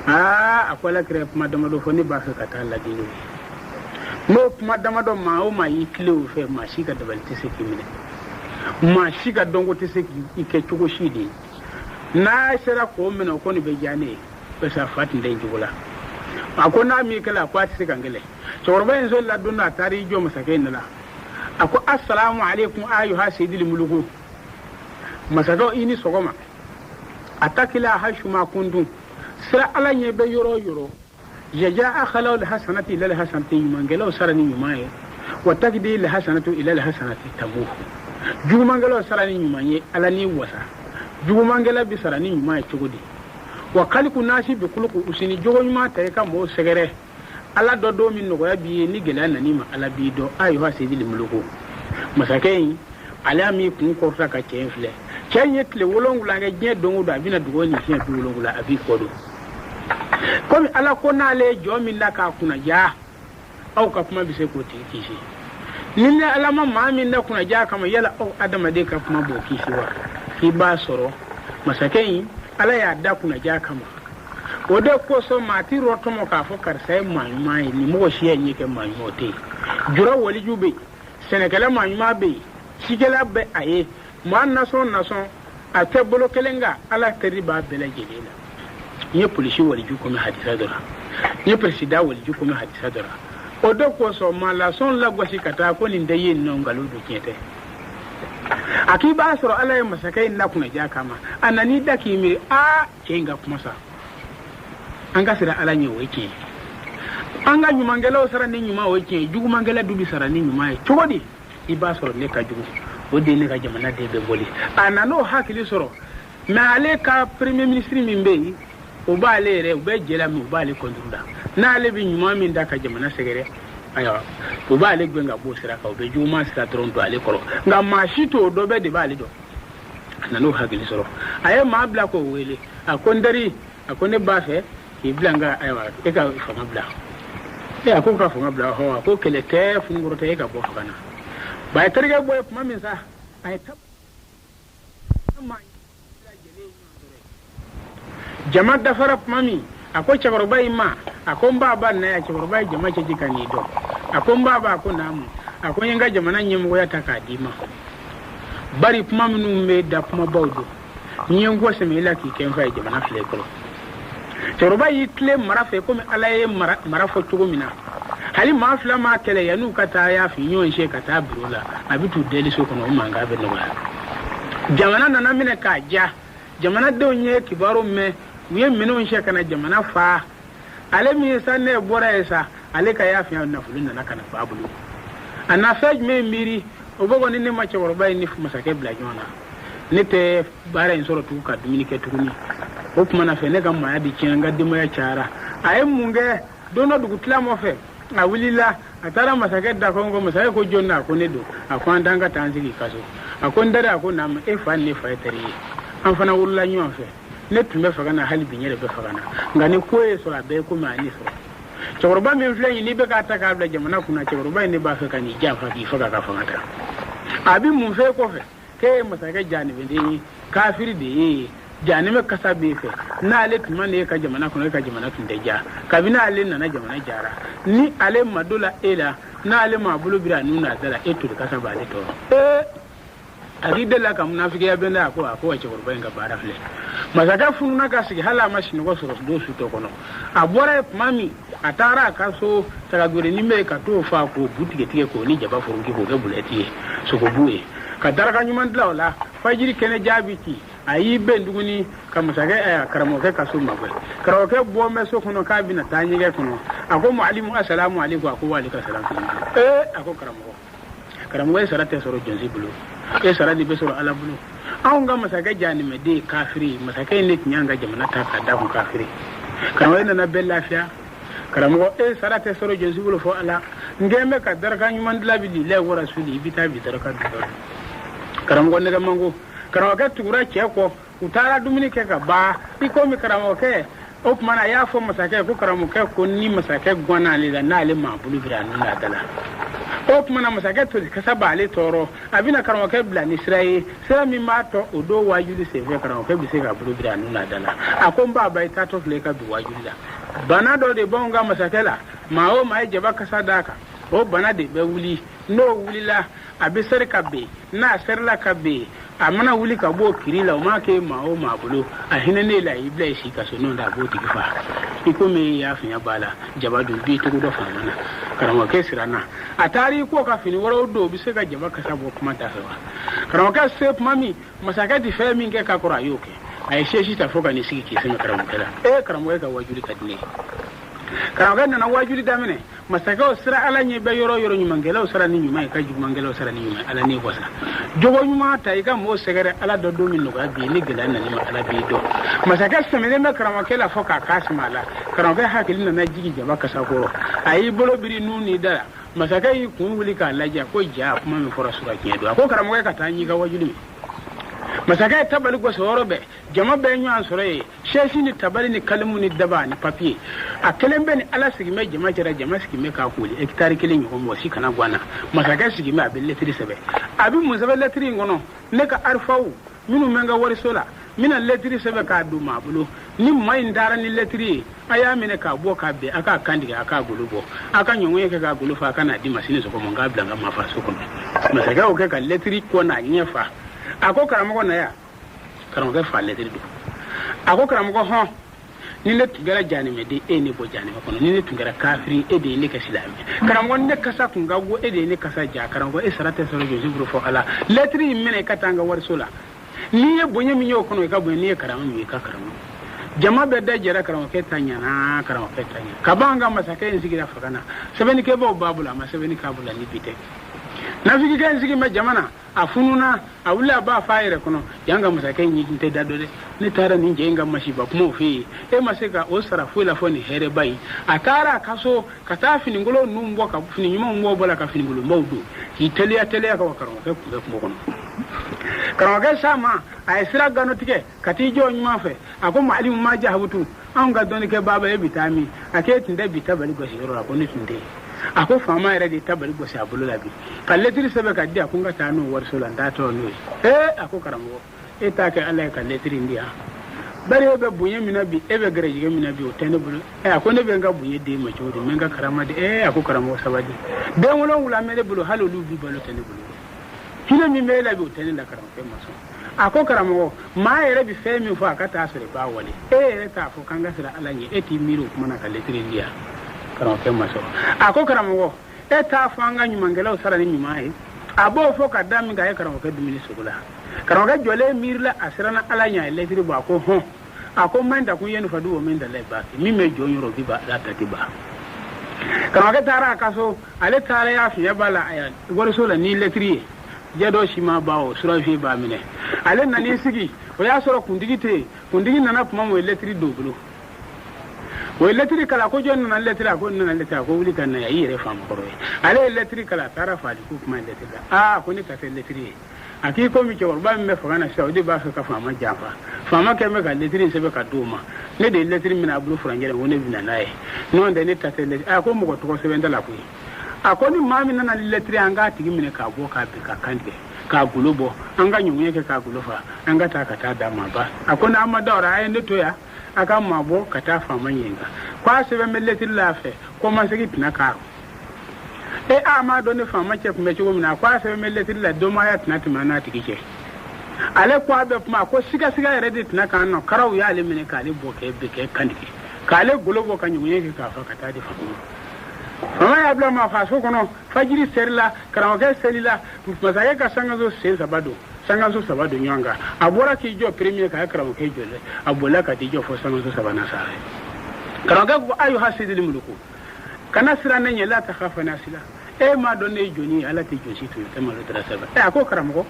a ko Ala kɛra kuma damadɔ fɔ ne b'a fɛ ka taa ladi n'o kuma damadɔ maa o maa y'i tile o fɛ maa si ka dabali tɛ se k'i minɛ maa si ka dɔnko tɛ se k'i kɛ cogo si de ye n'a sera k'o minɛ o kɔni bɛ diya ne ye parce que a fa tun tɛ cogo la a ko n'a m'i kɛlɛ a ko a tɛ se ka kɛlɛ cɛkɔrɔba in sɔrɔ la don dɔ a taara i jɔ masakɛ in de la a ko assalamu alaikum ayyuha sayyidil muluku masakɛ i ni sɔgɔma atakila haishuma kuntum sira Ala ɲɛ bɛ yɔrɔ o yɔrɔ jaja akhalaw alhasanati ila alhasanati ɲumangɛlaw sara ni ɲuman ye wa takdi alhasanatu ila alhasanati tamuhu jugumangɛlaw sara ni ɲuman ye Ala ni wasa jugumangɛla bi sara ni ɲuman ye cogo di wa kaliku nasi bi kuluku usini jogo ɲuman ta i ka mɔgɔw sɛgɛrɛ Ala dɔ don min nɔgɔya b'i ye ni gɛlɛya nani ma Ala b'i dɔn ayyuha sayyidil muluku masakɛ in ale y'a min kun kɔrɔta ka cɛ in filɛ cɛ in ye tile 7 kɛ diɲɛ don o don a bɛna dugawu ni fiɲɛ 7 a b'i kɔ don komi Ala ko n'ale ye jɔn min da k'a kunnaja aw ka kuma bɛ se k'o tigi kisi ni ne Ala ma maa min da kunnaja kama yala aw adamaden ka kuma b'o kisi wa k'i b'a sɔrɔ masakɛ in Ala y'a da kunnaja kama o de kosɔn maa ti rɔtɔmɔ k'a fɔ karisa ye maa ɲuman ye ni mɔgɔ si ye ɲɛ kɛ maa ɲuman o tɛ yen jura waliju bɛ yen sɛnɛkɛla maa ɲuman bɛ yen cikɛla bɛ a ye maa nasɔn a tɛ bolo kelen kan Ala teri b'a bɛɛ lajɛlen la n ye polisi waliju kɔmi hadisa dɔ la n ye président waliju kɔmi hadisa dɔ la o do ko so mala son la gosi kata ko ni ndaye non galu do kete aki ba soro ala ya masakai na kuna ja kama anani daki mi a kenga kuma sa an ga sira ala ne wake an ga nyuma ngela sara ni nyuma wake jugu mangela dubi sara ni nyuma e chogodi i ba soro ne ka jugu o de ne ka jamana de be boli anano hakili soro ma ale ka premier ministre min be o ba ale re o be jela mi o ba ale kondunda na ale bi nyuma min da ka jamana segere ayo o ba ale gbenga bo sira ka o be juma sira tron do ale koro nga mashito do be de ba ale do anano hakili soro aye ma bla ko wele akondari akone ba fe ki blanga ayo e ka fa mabla e akon ka fa mabla ho ko kele te funguro te ka bo fa kana ba terge boy kuma min sa ay tab jama dafara mami ako chabarbai ma ako baba na ya chabarbai jama ce jikani do ako baba ko namu ako yanga jama nan yim goya takadima bari kuma minu me da kuma bawdo nyen go se me la ki ken fa jama na fle ko chabarbai kle marafe ko me alaye marafo tugo mina hali ma fla ma kele yanu kata ya fi nyon she kata brola abitu deli so ko no manga be no ba jamana nana mine ka ja jamana do nye kibaro me wiye mino she kana jamana fa ale mi sanne bora esa ale ka ya fi na fulun na kana fa bulu ana fej me miri obogo ni ma che worba ni fu masake bla jona ni te bara en soro tu ka dominike tukuni o kuma na fe ne ga ma ya di kinga de mo ya chara ay munge dono dugu tlamo fe a wulila atara masake da kongo masake ko jonna ko ne do akwan danga tanzigi kaso akon dare akon na e fa ne fa tare an fana wulla nyon fe ne tumbe faga na hali binyere be faga na ngani ko e so abe ko ma ni so chorba min fle ni be ka ta ka bla jamana kuna chorba ni ba fe kan ni ja fa ki faga ka faga ta abi mun fe ko fe ke masake jani be ni kafiri de jani me kasa be fe na ale tuma ne ka jamana kuna ka jamana tun de ja kabina ale na jamana jara ni ale madola ela na ale ma bulu bira nuna dala etu kasa ba le to agidela ka munafiki ya benda ko wache kurba nga bara fle masaka fununa ka sigi hala mashini ko soro do su to kono abora mami atara kaso taka gore ni me ka to fa ko butige tige ko ni jaba furunki ko gabuleti so ko buye ka daraka nyuman dlawla fajiri kene jabiti ayi benduguni ka masaka aya karamo ke kaso mabwe karamo ke bo me so kono ka bina tanyi ke kono ako muallimu assalamu alaikum ako wa alaikum assalam ako karamo we sarate soro jonzi bulu e saradi be soro ala bulu aunga masaka jani me de kafiri masaka ne nyanga jamana ta ka da ko kafiri karamo ina na bella lafiya karamo e sarate soro jonzi bulu fo ala ngeme ka daraka nyuman dlabi le wora suli bita bi daraka bi karamo ne ga mango karamo ka tura ke ko utara dumini ke ka ba iko mi karamo ke o mana ya fo masaka ko karamo ke ko ni masaka gwana le da na le ma bulu biranu na dala o kuma na masake to kasaba ale toro abina karamo ke bla ni siraye sira mi mato odo wajuli se ve karamo ke bise ka bulu bira nuna dala akomba bai tato fle ka du wajuli da bana do de bonga masakela ma o mai jaba kasadaka o bana de be wuli no wulila abisar ka be na serla ka be amana wuli ka bo kirila o ma ke ma o ma bulu a hinane la ibla shi ka so non da bo tifa iko me ya finya bala jaba do bi to do fa mana karamo ke sirana a tari ko ka fini waro do bi se ka jaba ka sabo kuma ta sawa karamo ka sep mami masaka di fe min ke ka kora yoke ai sheshi ta foka ni siki ke sai karamo kala karamo ka wajuli ka dine karamo ka na wajuli da mene masaka o sira ala ni be yoro ni mangela o sira ni nyuma ka ju mangela o sira ni nyuma ala ni bosa jogo nyuma ta ika mo segere ala do do min no ga bi ni gela na ni ma ala bi do masaka semene me karamo kala foka kasmala karamo ka hakili na jigi jaba ka sakoro ayi bolo biri nuni da masaka yi kun wuli ka laja ko ja kuma mi fora sura kiyedo ko karamo ka tanyi ga wajuli masaka tabali go soro be jama be nyu ansore sheshi ni tabali ni kalmu ni daba ni papier a kelembe ni ala sigi me jama jara jama sigi me ka kuli hektare kelen yo mo sikana gwana masaka sigi me abelle tri sebe abi mu sebe letri ngono ne ka arfau minu menga wari sola mina letri sebe ka du mabulo ni mai ndara ni letri aya mine ka bo ka be aka kandiga aka gulubo aka nyonwe ke ka gulufa kana di masini so ko monga blanga mafa so ko masaka o ke ka letri ko na nyefa ako karamo na ya karamo ke fa letri do ako karamo ho ni ne tungara janime de e ne bo janime kono ni ne tungara kafiri e de ne ka silami karango ne kasa kunga go e de ne kasa ja karango e sarate soro jozi buru fo ala letri mene katanga war sola ni e bonya mi nyo kono e ka bonya ni e karango mi ka karango jama be da jera karango ke tanya na karango ke tanya kabanga masake nsigira fakana sebeni ke bo babula ma sebeni kabula ni bite na fiki kan sigi ma jamana afununa awula ba faire kono yanga masake nyi tinte dadode ni tara ni jenga mashiba kuma fi e maseka o sara fuila foni here bai atara kaso kata fini ngolo numbo ka fini nyuma ngbo bola ka fini ngolo mawdu ki telia ka wakaro ke kuma kono karoge sama ay sira gano tike kati jo nyuma fe ako malim ma jahabutu an ga doni ke baba e bitami ake tinde bitabali go siro ko ni tinde ako fama era di tabali go sa bulu labi kalletri sebe ka dia kunga tanu war solanda to no ako karamo e ta ke Allah ka letri ndia bare be bunye minabi e be gareji minabi o tene bulu ako ne be nga bunye de ma jodi menga karama de ako karamo sabadi de wolo wula mele bulu halolu bi balo tene bulu kilo mi mela bi o tene da karamo ke maso ako karamo ma era bi fe mi fa ka ta sore ba wale ta fo kanga sira Allah ni eti miro kuma na ka letri ndia karam ke maso ako karamo eta fanga nyumangela usara ni nyumae abo fo kadami ga karam ke dumini sugula karam ga jole mirla asrana alanya eletri ba ko ho ako menda ku yenu fadu o menda le ba mi me jonyoro bi ba da tatiba karam ga tara kaso ale tara ya fi bala aya goro so la ni letri jedo shima bawo sura fi ba mine ale nani sigi o ya soro kundigi nana kuma mo letri doblo o letri kala ko jonna na letri ko nana letri ko wuli kan ya yire fam koro ale letri kala tara fali ku kuma letri ko ni ta letri aki ko mi ke warba me fa kana saudi ba ka fama jafa fama ke me ka letri se be ka doma ne de letri mina bulu frangere woni bina nae non de ne ta letri ko mo ko to se benda la ku ako ni mami nana letri anga tigi mine ka bo ka be ka kande ka gulobo anga nyumye ke ka gulofa anga ta ka ta dama ba ako na amadora ay ne to ya aka mabo kata fama yenga kwa sebe meleti lafe ko masigi tinaka ama do ne fama che kuma chigo mina kwa sebe meleti la do ma ya tinati mana tikike ale kwa be kuma ko siga yere tinaka no karaw ya le mine kale boke be ke kandiki kale golobo kanyu yeke ka fa kata di fama ya bla ma fa so kono fajiri serla karawoke selila masaya ka sanga zo se sabado nyanga abora ki jo premier ka karawo ke jole abola ka ti jo fo sanga zo sabana sare karawoke ko ayu hasidil muluku kana sira nanye la ta khafa nasila ma donne joni ala ti josi to tema lo tra saba ako karamo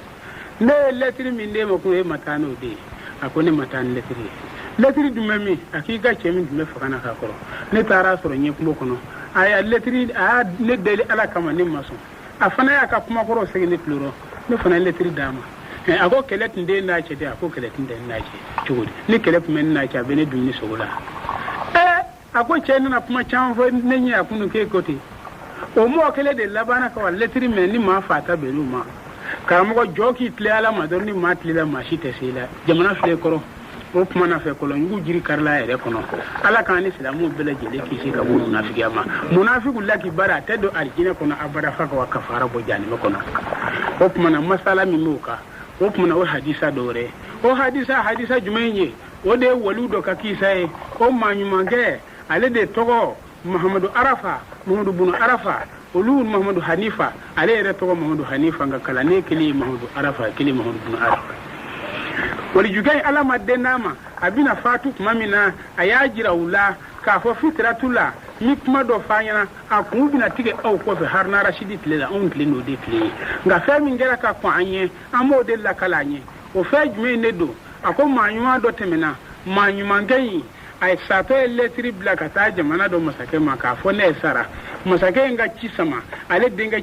ne letri min de mo ko matano de ako ne matan letri dumami akika chemi dume fakana ka koro ne tara soro nye kumbo kono aya letri ne deli ala kama ni maso afana ya ka kuma koro segi ne pluro ne fana letri dama ako kelet nde na che de ako kelet nde na che chugudi ni kelet men na cha bene dumni sogola ako chena na kuma chamfo nenye akunu ke koti o mo kele de labana ka letri men ni ma fata belu ma karamo joki tle ala ma dorni ma tle la ma shite sela jamana fle koro o kuma na fe kolo ngu jiri karla ere kono ala kan ni islamu bele jele ki shi ka munafiki ama munafiku laki bara tedo aljina kono abara faka wa kafara bo jani kono o kuma na masala mi muka o kuma na o hadisa dore o hadisa jumenye o de waludo ka kisae o manyumange ale de togo muhammadu bunu arafa olu muhammadu hanifa ale ere togo muhammadu hanifa nga kala ne kili muhammadu arafa kili muhammadu bunu arafa wali jugai alama denama abina fatu mamina ayajira ula ka fo fitratula mi kuma do fanyana akun bina tige aw ko fe harna rashidi tlela on tle no de tle nga fe min gera ka ko anye amo de la kalanye o fe jume nedo ako manyuma do temena manyuma ngai ay sato letri blaka ta jamana do masake maka fo ne sara masake nga chisama ale denga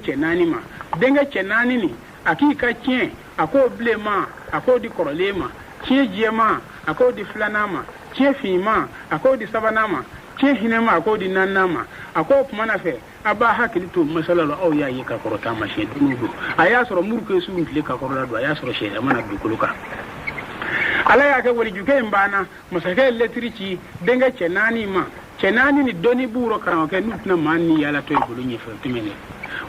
chenani ni akika kien ako blema ako di korolema kie jema ako di flanama kie fima ako di sabanama kie hinema ako di nanama ako kumana fe aba hakili to masalalo aw ya yika korota mashe dunugo aya soro murke su ndile ka korora do aya soro sheda mana dukuluka ala ya ka wali juke mbana masake letrici denga chenani ni doni buro karanke nutna manni yala to ibulu nyefe tumene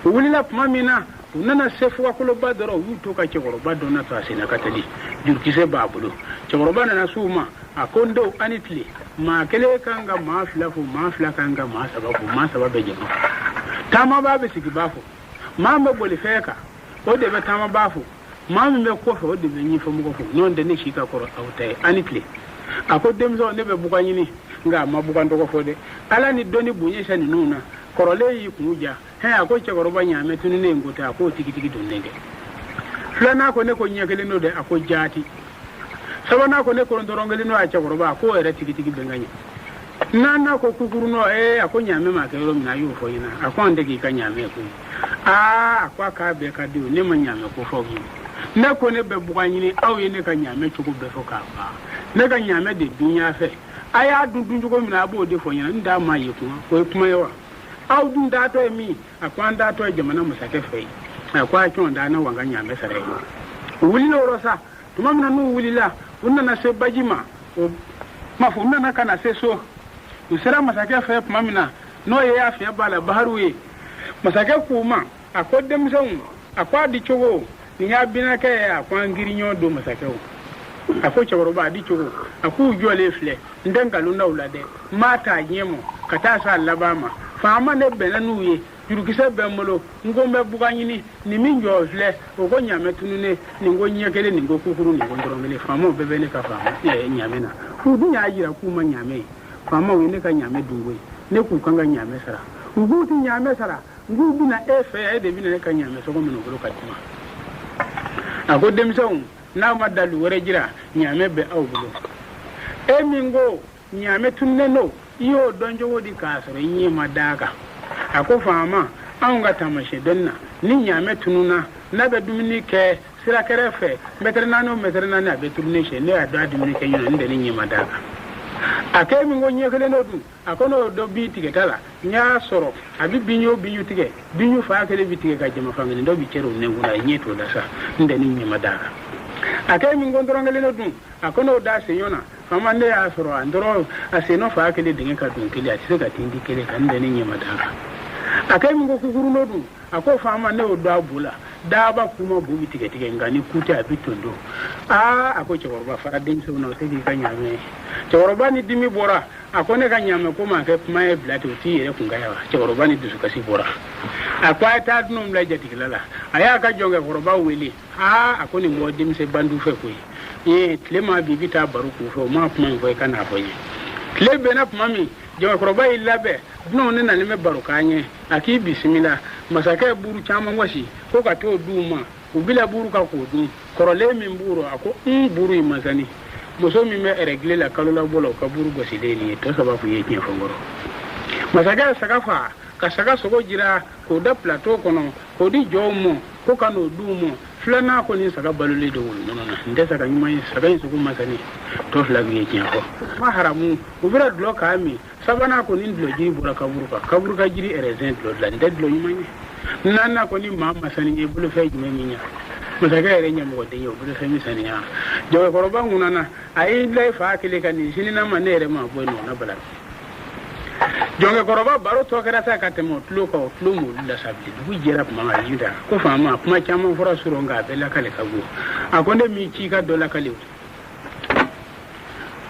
wulila pamina unana sefu wakulo badoro wuto ka cekoroba dona to asina katali jurkise babulo cekoroba na suma akondo anitli ma kele kanga ma fla kanga ma sababu jema tama babe sigi bafo ma me boli feka o de be tama bafo ma me ko fe o de be nyifa mu ko fo non de ne shika koro awtai anitli ako demzo ne be buganyini nga ma bugando ko fo de ala ni doni bunye sani nuna korole yi kuja he ako cekoroba nyame tunune ngota ako tikitiki donnege flana ko ne ko nyakele no de ako jati sabana ko ne ko ndorongele no a cekoroba ako era tikitiki benganya nana ko kukuru no ako nyame ma kero mina yu fo yina ako ndegi ka nyame ko ako ka be ka diu ne ma nyame ko fo gi ne ko ne be buganyini aw ye ne ka nyame chuko be fo ka ba ne ka nyame de dunya fe aya dundun jugo mina bo de fo yina nda ma yi ko kuma yawa aw dun da to mi akwan da to jamana musake fe akwa chon da na wanga nyame sare wuli no rosa tuma mina no wuli la unna na se bajima o mafu unna na kana se so usara masake fe tuma mina no ye ya fe bala baharuwe masake kuma akodem son akwa di chogo ni ya bina ke akwa ngirinyo do masake o ako chawroba di chogo aku jole fle ndenga lunda ulade mata nyemo kata sa labama fama ne benanu ye jurukise bemolo ngombe buganyini ni minjo fle ogo nyame tunune ni ngo nyekele ni ngo kukuru ni ngo ndorongele fama bebe ne ka fama nyame na fudu nya ajira kuma nyame fama we ne ka nyame dungwe ne ku kanga nyame sara nguti nyame sara ngubi na efe de bina ne ka nyame so ko mino golo katima ako demson na madalu wore jira nyame be awbulo mingo nyame tunne no iyo donjo wodi kasoro nyi madaka ako fama anga tamashe donna ni nyame tununa na be dumini ke sira kerefe meterna no abe tunne she ne ado adumini ke yona ndeni nyi madaka ake mingo nyekele no du akono do bi tige tala nya soro abi binyo tige binyo fa kele bi tige ka jema fangani do bi cero ne ngula nyeto da sa ndeni nyi madaka ake mingo ndorongele no du akono da se yona fama ne ya soro andoro aseno fa kele dinge ka dun kele ati ka tindi kele kan ndeni nyi madaka ake mingo kukuru no du ako fama ne o do abula da ba kuma bu bi tige ngani kuti abitondo ako chorba fara den so no te ka nyame chorba ni dimi bora akone ka nyame ko ma ke mai blati o ti ere kunga yawa chorba ni dusu kasi bora akwa ta dum la jati lala aya ka jonga chorba weli akone mo dim se bandu fe ko tlema bibita baruku fo ma kuma ko kana fo ye tlebe na mami jonga chorba ilabe no ne na ne me barukanye aki bismillah masaka buru chama ngwasi ko ka to duma ubila buru ka ko dum korole min buru ako buru imazani muso mi me regle la kalula bolo ka buru gosi deni to sababu yeke fongoro masaka sakafa ka saka sogo jira ko da plateau kono ko di jomo ko kano dumo flana ko ni saka balule do wulu nono nde saka nyuma saka yin sugu masani to flagi yeke ko ma haramu ubira dlo ka mi sabana ko ni dlo jiri bura kaburu ka jiri erezent dlo la nde dlo nyuma nana ko ni mama sani e bulu fe jime minya masaka ere nyam ko de yo bulu fe mi sani ya jo ko roba ngunana ai le fa kile kan sini na manere ma boy no na bala jonge ko roba baro to kera ta katemo tlo ko tlo mu la sabli du jera ma yuda ko fa ma kuma chama fora suronga be la kale kago akonde mi ci ka do la kale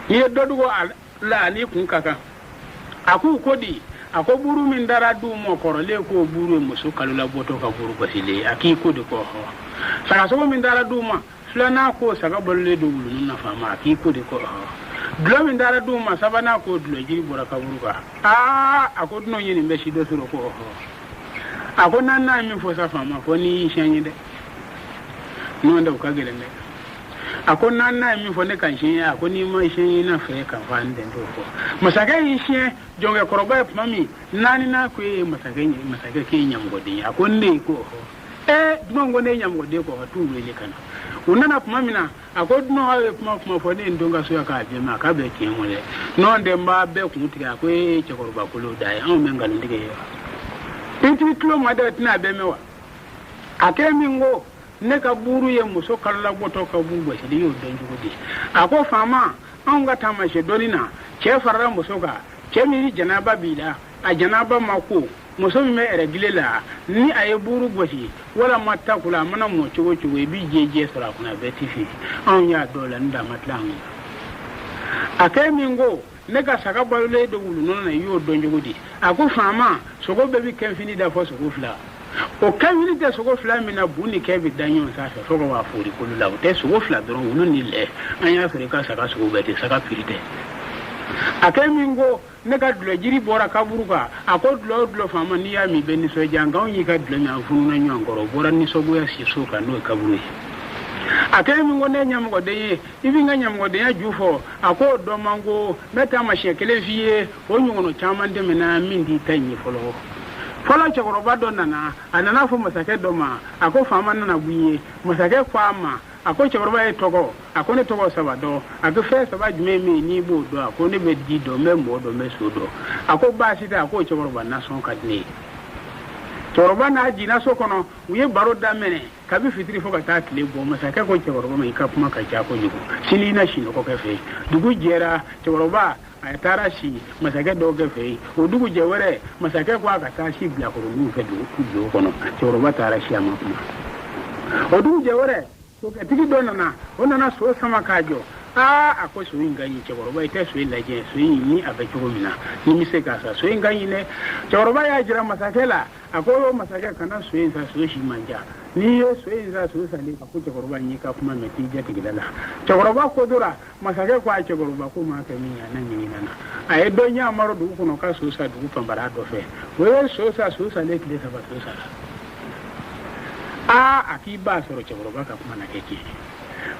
ni dodugo la ni kun kaka aku kodi ako buru min dara du mo korole ko buru muso kalula boto ka buru basile aki kodi ko ho saka so min dara du ma flana ko saka bolle do wulu na fama aki kodi ko ho dlo min dara du ma sabana ko dlo jiri bora ka buru ka ako no yini be shi do suro ko ho ako nanna mi fo sa fama ko ni shenyi de no ndo ka gele ne ako nanna mi fo ne kan shin ako ni ma shin na fe kan fa nden do ko masaka yin shin jonge koroba mami nani na ko masaka ke nyam godi ako ne ko dumo ne nyam godi ko tu wele kana unana mami na ako dumo ha kuma fo ne ndonga so ya ka be ma ka be ke ngole no nde mba be ku tiga ko che koroba ko lo dai an men galu ndige yo inti kilo ma da tina be mewa akemi ngo ne ka buru ye muso kala boto ka bugo shi yo don jugudi ako fama an ga tamashe donina che farra muso ka che mi janaba bila a janaba mako muso me regle la ni aye buru gosi wala matta kula mana mo chugo chugo bi jeje sara kuna betifi an ya dola nda matlan akai mingo ne ka saka balule do wulu non na yo do njugudi aku fama sogo bebi ken fini da fo sogo fla o kan fini da sogo fla mina buni ke bi danyo sa sa sogo wa furi kulu la te sogo fla do wulu ni le an ya fere ka saka sogo beti saka pirite akai mingo ne ka dulo jiri bora kaburuka ako dulo fama ni ya mi beni so janga on yi ka dulo na funu na nyongoro bora ni sogo ya si so ka no kaburu akai mingo ne nyam go de ibi nga nyam go de ya jufo ako do mango meta ma shekele fiye o nyuno chaman de mena mindi tanyi folo chakoro ba do nana anana fo masake do ma ako fama nana buye masake kwa ma ako chakoro ba togo ako ne togo sabado ako fe saba jume mi ni bo do ako ne be di do me mo do me so do ako ba sita ako chakoro ba na son kadne toroba na ji na sokono uye baro da mene kabi fitiri foka ta kile bo masaka ko choroba mai ka kuma ka jako yugo sili na shi ko kafe dugu jera choroba ay tarashi masaka do kafe o dugu jewere masaka ko aka ta shi bla ko nu fe du kono choroba tarashi ama kuma o dugu jewere to ka tigi do na onana so sama kajo ako so inga yi choroba ite so ila je so yi abe chomina ni mise kasa so inga yi ne choroba ya jira masakela ako masaka kana so yin sa so shi manja ni yo so yin sa so sale ka ku choroba ni ka kuma meti je tigidala choroba ko dura masaka ko a choroba ko ma ka minya nan ni nana ay do nya maro du kuno ka so sa du pambara do fe we so sa le kile sa ba so sa akiba so choroba ka kuma na keke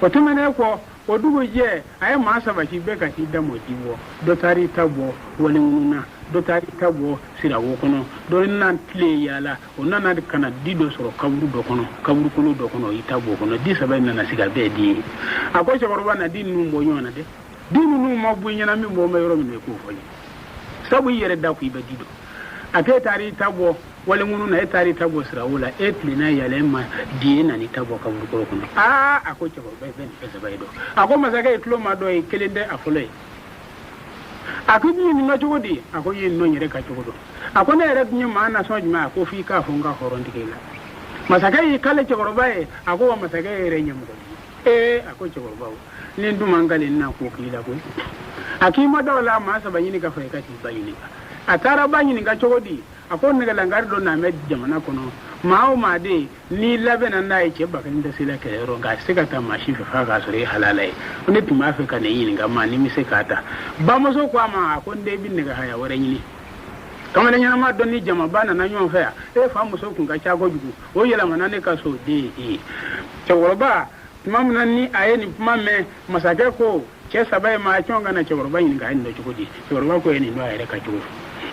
otumene ko odugo je ay ma saba ki be ka ti damo diwo do tari tabo woni nuna do tari tabo sira wo kono do nan tle yala onana de kana dido soro kaburu do kono do kono itabo kono di saba na siga be di ako che korba na di nu mo nyona de di nu mo bu nyana mi mo mayro mi ko foni sabu yere da ku ibe dido ate tari tabo wala ngunu na tari tabo sira wala etli na yale ma di na ni tabo kaburu kono ako che korba be pesa baydo ako masaka itlo ma do e kelende afole akubi ni ngachodi ako yin no nyere ka chogodo ako na ere nyi ma na so juma ako fi ka funga horondi kila masaka yi kale chogoro bae ako wa masaka ere nyam ko ako chogoro bawo ni ndu mangale na ko kila ko akima dola ma sa bayini ka fa ka ti bayini ka atara bayini ka chogodi ako ne gala ngar do na med jamana kono maaw ma de ni labena na yake bakan da sila ka yaro ga sika ta mashi fa ga sore halalai ne tuma fa ka ne yin ga ma ni mi se kata ba mo so kwa ma ko nde bin ne ga haya wore ni kamar nyana ma don ni jama bana na nyon fa fa mo so kun ga cha gojugu o yela mana ne ka so de to worba tumam nan ni aye ni kuma me masake ko ke sabai ma chonga na chorba yin ga ndo chukudi chorba ko ni ndo aye ka chugu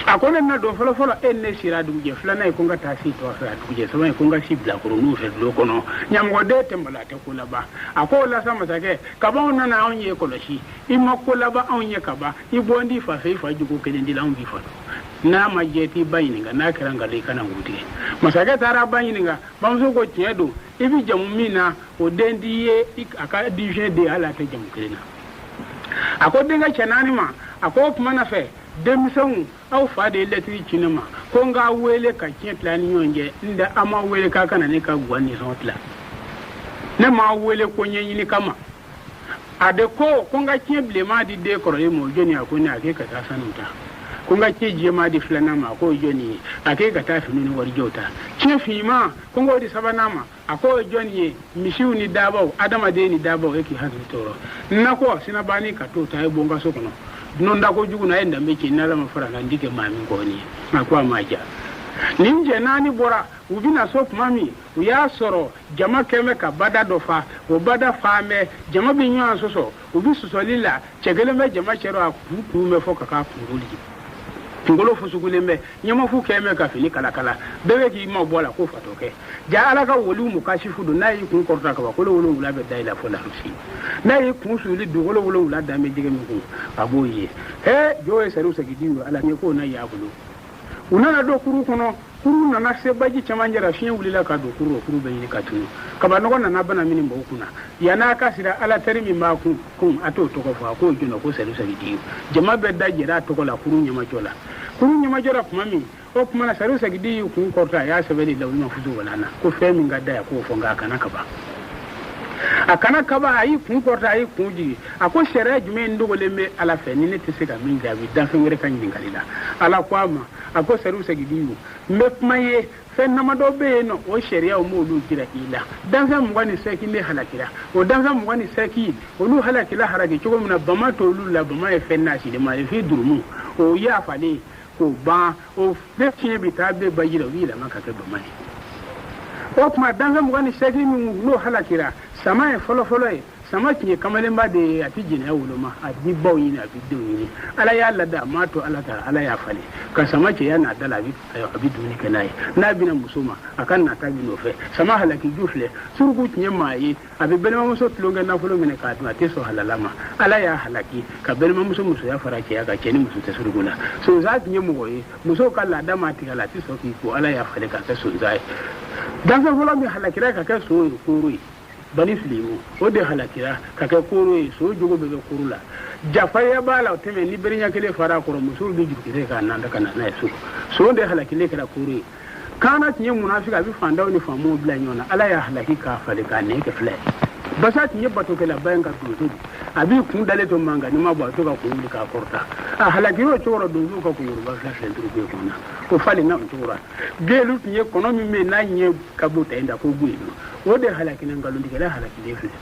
akone na do folo enne sira duje flana e kunga tasi to fa duje sama e kunga sibla ko no fe do kono nyam go de tembala te kula ba akola sama sake ka ba onna na onye ko lashi imma kula ba onye ka ba ibondi fa fe fa jugo kene ndila on bi fa na majeti bayininga na kiranga le kana ngudi masake tara bayininga bamso ko tiedo ibi jamumina o dendiye aka dije de ala te jamu kelena akodenga chanani ma akop mana fe demison au fa de letri cinema ko nga wele ka kietla ni yonje nda ama wele ka kana ne ka gwani sotla ne ma wele ko nyenyi ni kama ade ko nga kieble ma di de koro e mo joni akoni ake ka ta sanuta ko nga je ma di flana ma ko joni ake ka ta finu ni wari jota chefi ma ko ngo di sabana ma ako joni mishiu ni dabaw adama de ni dabaw e ki hanu toro nako sina bani ka to ta e bonga sokono non da ko jugu na enda meke na lama fara na ndike mami ngoni akwa maja ninje nani bora ubina sop mami uya soro jama keme ka bada dofa o bada fame jama binyo asoso ubi susolila chegele me jama chero akuku me foka ka funguli ngolo fusugule me nyama fu keme ka fili kala bebe ki mo bola ko fatoke ja ala ka wolu mu kashifu do nayi kun korta ka ko wolu wula be dayla fo la rusi nayi kun suli do wolu wula da me jige mi ko aboye joye saru sa gidiwo ala ne ko na ya bulu unana do kuru kono kuru nana se baji caman jɛra fiɲɛ wulila ka don kuru bɛ ɲini ka tunu kabanɔgɔ nana bana min mɔgɔw kunna yan'a ka sira ala teri min b'a kun a t'o tɔgɔ fɔ a k'o jɔnna ko sɛri sagidiyu jama bɛɛ da jɛra a tɔgɔ la kuru ɲɛmajɔ la kuru ɲɛmajɔ la tuma min o tuma na sɛri sagidiyu kun kɔrɔta a y'a sɛbɛn de lawuli ma fusu wala na ko fɛn min ka da yan k'o fɔ nka a kana kaba a kana kaba a y'i kun kɔrɔta a y'i kun jigi a ko sariya jumɛn in dogolen bɛ ala fɛ ni ne tɛ se ka min jaabi danfɛn wɛrɛ ka ɲininkali la ala ko a ma a ko sɛri sagidiyu n bɛ kuma ye fɛn damadɔ bɛ yen nɔ o sariyaw m'olu jira i la danfɛn 27 ne halakira o danfɛn 27 olu halakila haraki cogo min na bama t'olu la bama ye fɛn naasilen ma ye fi durumu o yafalen k'o ban o bɛɛ fiɲɛ bɛ taa bɛɛ baji la o bɛ yɛlɛma ka kɛ bama ye o tuma danfɛn 27 min n'o halakira sama ye fɔlɔfɔlɔ ye sama tun ye kamalenba de ye a tɛ jɛnɛya woloma a bɛ baw ɲini a bɛ denw ɲini ala y'a lada a m'a to ala ta ala y'a falen ka sama cɛya n'a da la a bɛ dumuni kɛ n'a ye n'a bɛna muso ma a ka nata bɛ nɔfɛ sama halaki ju filɛ suruku tun ye maa ye a bɛ balimamuso tulonkɛ nafolo minɛ k'a dun a tɛ sɔn halala ma ala y'a halaki ka balimamuso musoya fara cɛya kan cɛ ni muso tɛ suruku la sonsan tun ye mɔgɔ ye musow ka laada ma tigɛ la a tɛ sɔn k'i ko ala y'a falen k'a kɛ sonsan ye danfɛn fɔlɔ min halakira ka kɛ so ye kooro ye bani filimu o de halakira ka kɛ kooro ye so jogo bɛ kɛ kooro la jafariya b'a la o tɛmɛ ni beriɲa kelen fara a kɔrɔ musow bɛ jurukisɛ k'a nanda ka na n'a ye so de halakilen kɛra kooro ye kaana tun ye munafiki a bɛ fandaw ni faamaw bila ɲɔgɔn na ala y'a halaki k'a falen k'a nɛn kɛ fila ye basa tun ye batokɛlaba in ka donso de a b'i kun dalen to manga ni ma bɔ a to ka kun wuli k'a kɔrɔta a halakira o cogo la donso ka kunyoba fila filɛ duuru kɔnɔ o falen na o cogo la geelu tun ye kɔnɔ min bɛ yen n'a ɲɛ ka bɔ ta in da ko bɔ yen nɔ o de halakina nkalontigɛla halakilen filɛ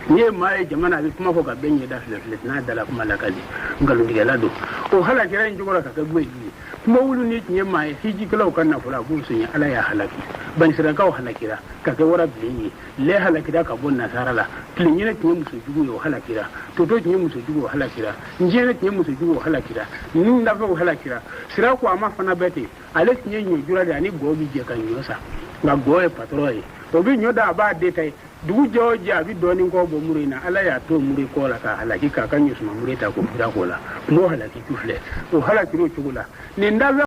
n'i ye maa ye jamana a bɛ kuma fɔ ka bɛɛ ɲɛda filɛ n'a dala kuma lakali nkalontigɛla don o halakira in cogo la ka kɛ bɔ yen kuma wulu ni tun ye maa ye hijikɛlaw ka nafolo a b'u sonya ala y'a halaki banisirakaw halakira ka kɛ wara bilen ye lɛ halakira ka bɔ nasara la tileɲɛnɛ tun ye muso jugu ye o halakira toto tun ye muso jugu o halakira njɛnɛ tun ye muso jugu o halakira ninnu dafɛw halakira sira ko a ma fana bɛɛ ten ale tun ye ɲɔjura de ani gɔɔ bi jɛ ka ɲɔ sa nka gɔɔ ye patɔrɔn ye o bɛ ɲɔ da a b'a den ta ye dugu jɛ o jɛ a bɛ dɔɔnin kɔ bɔ muru in na ala y'a to muru kɔ la k'a halaki k'a ka ɲɔsuma muru ta k'o bira k'o la n'o halaki tu filɛ o halakira o cogo la nin dafɛ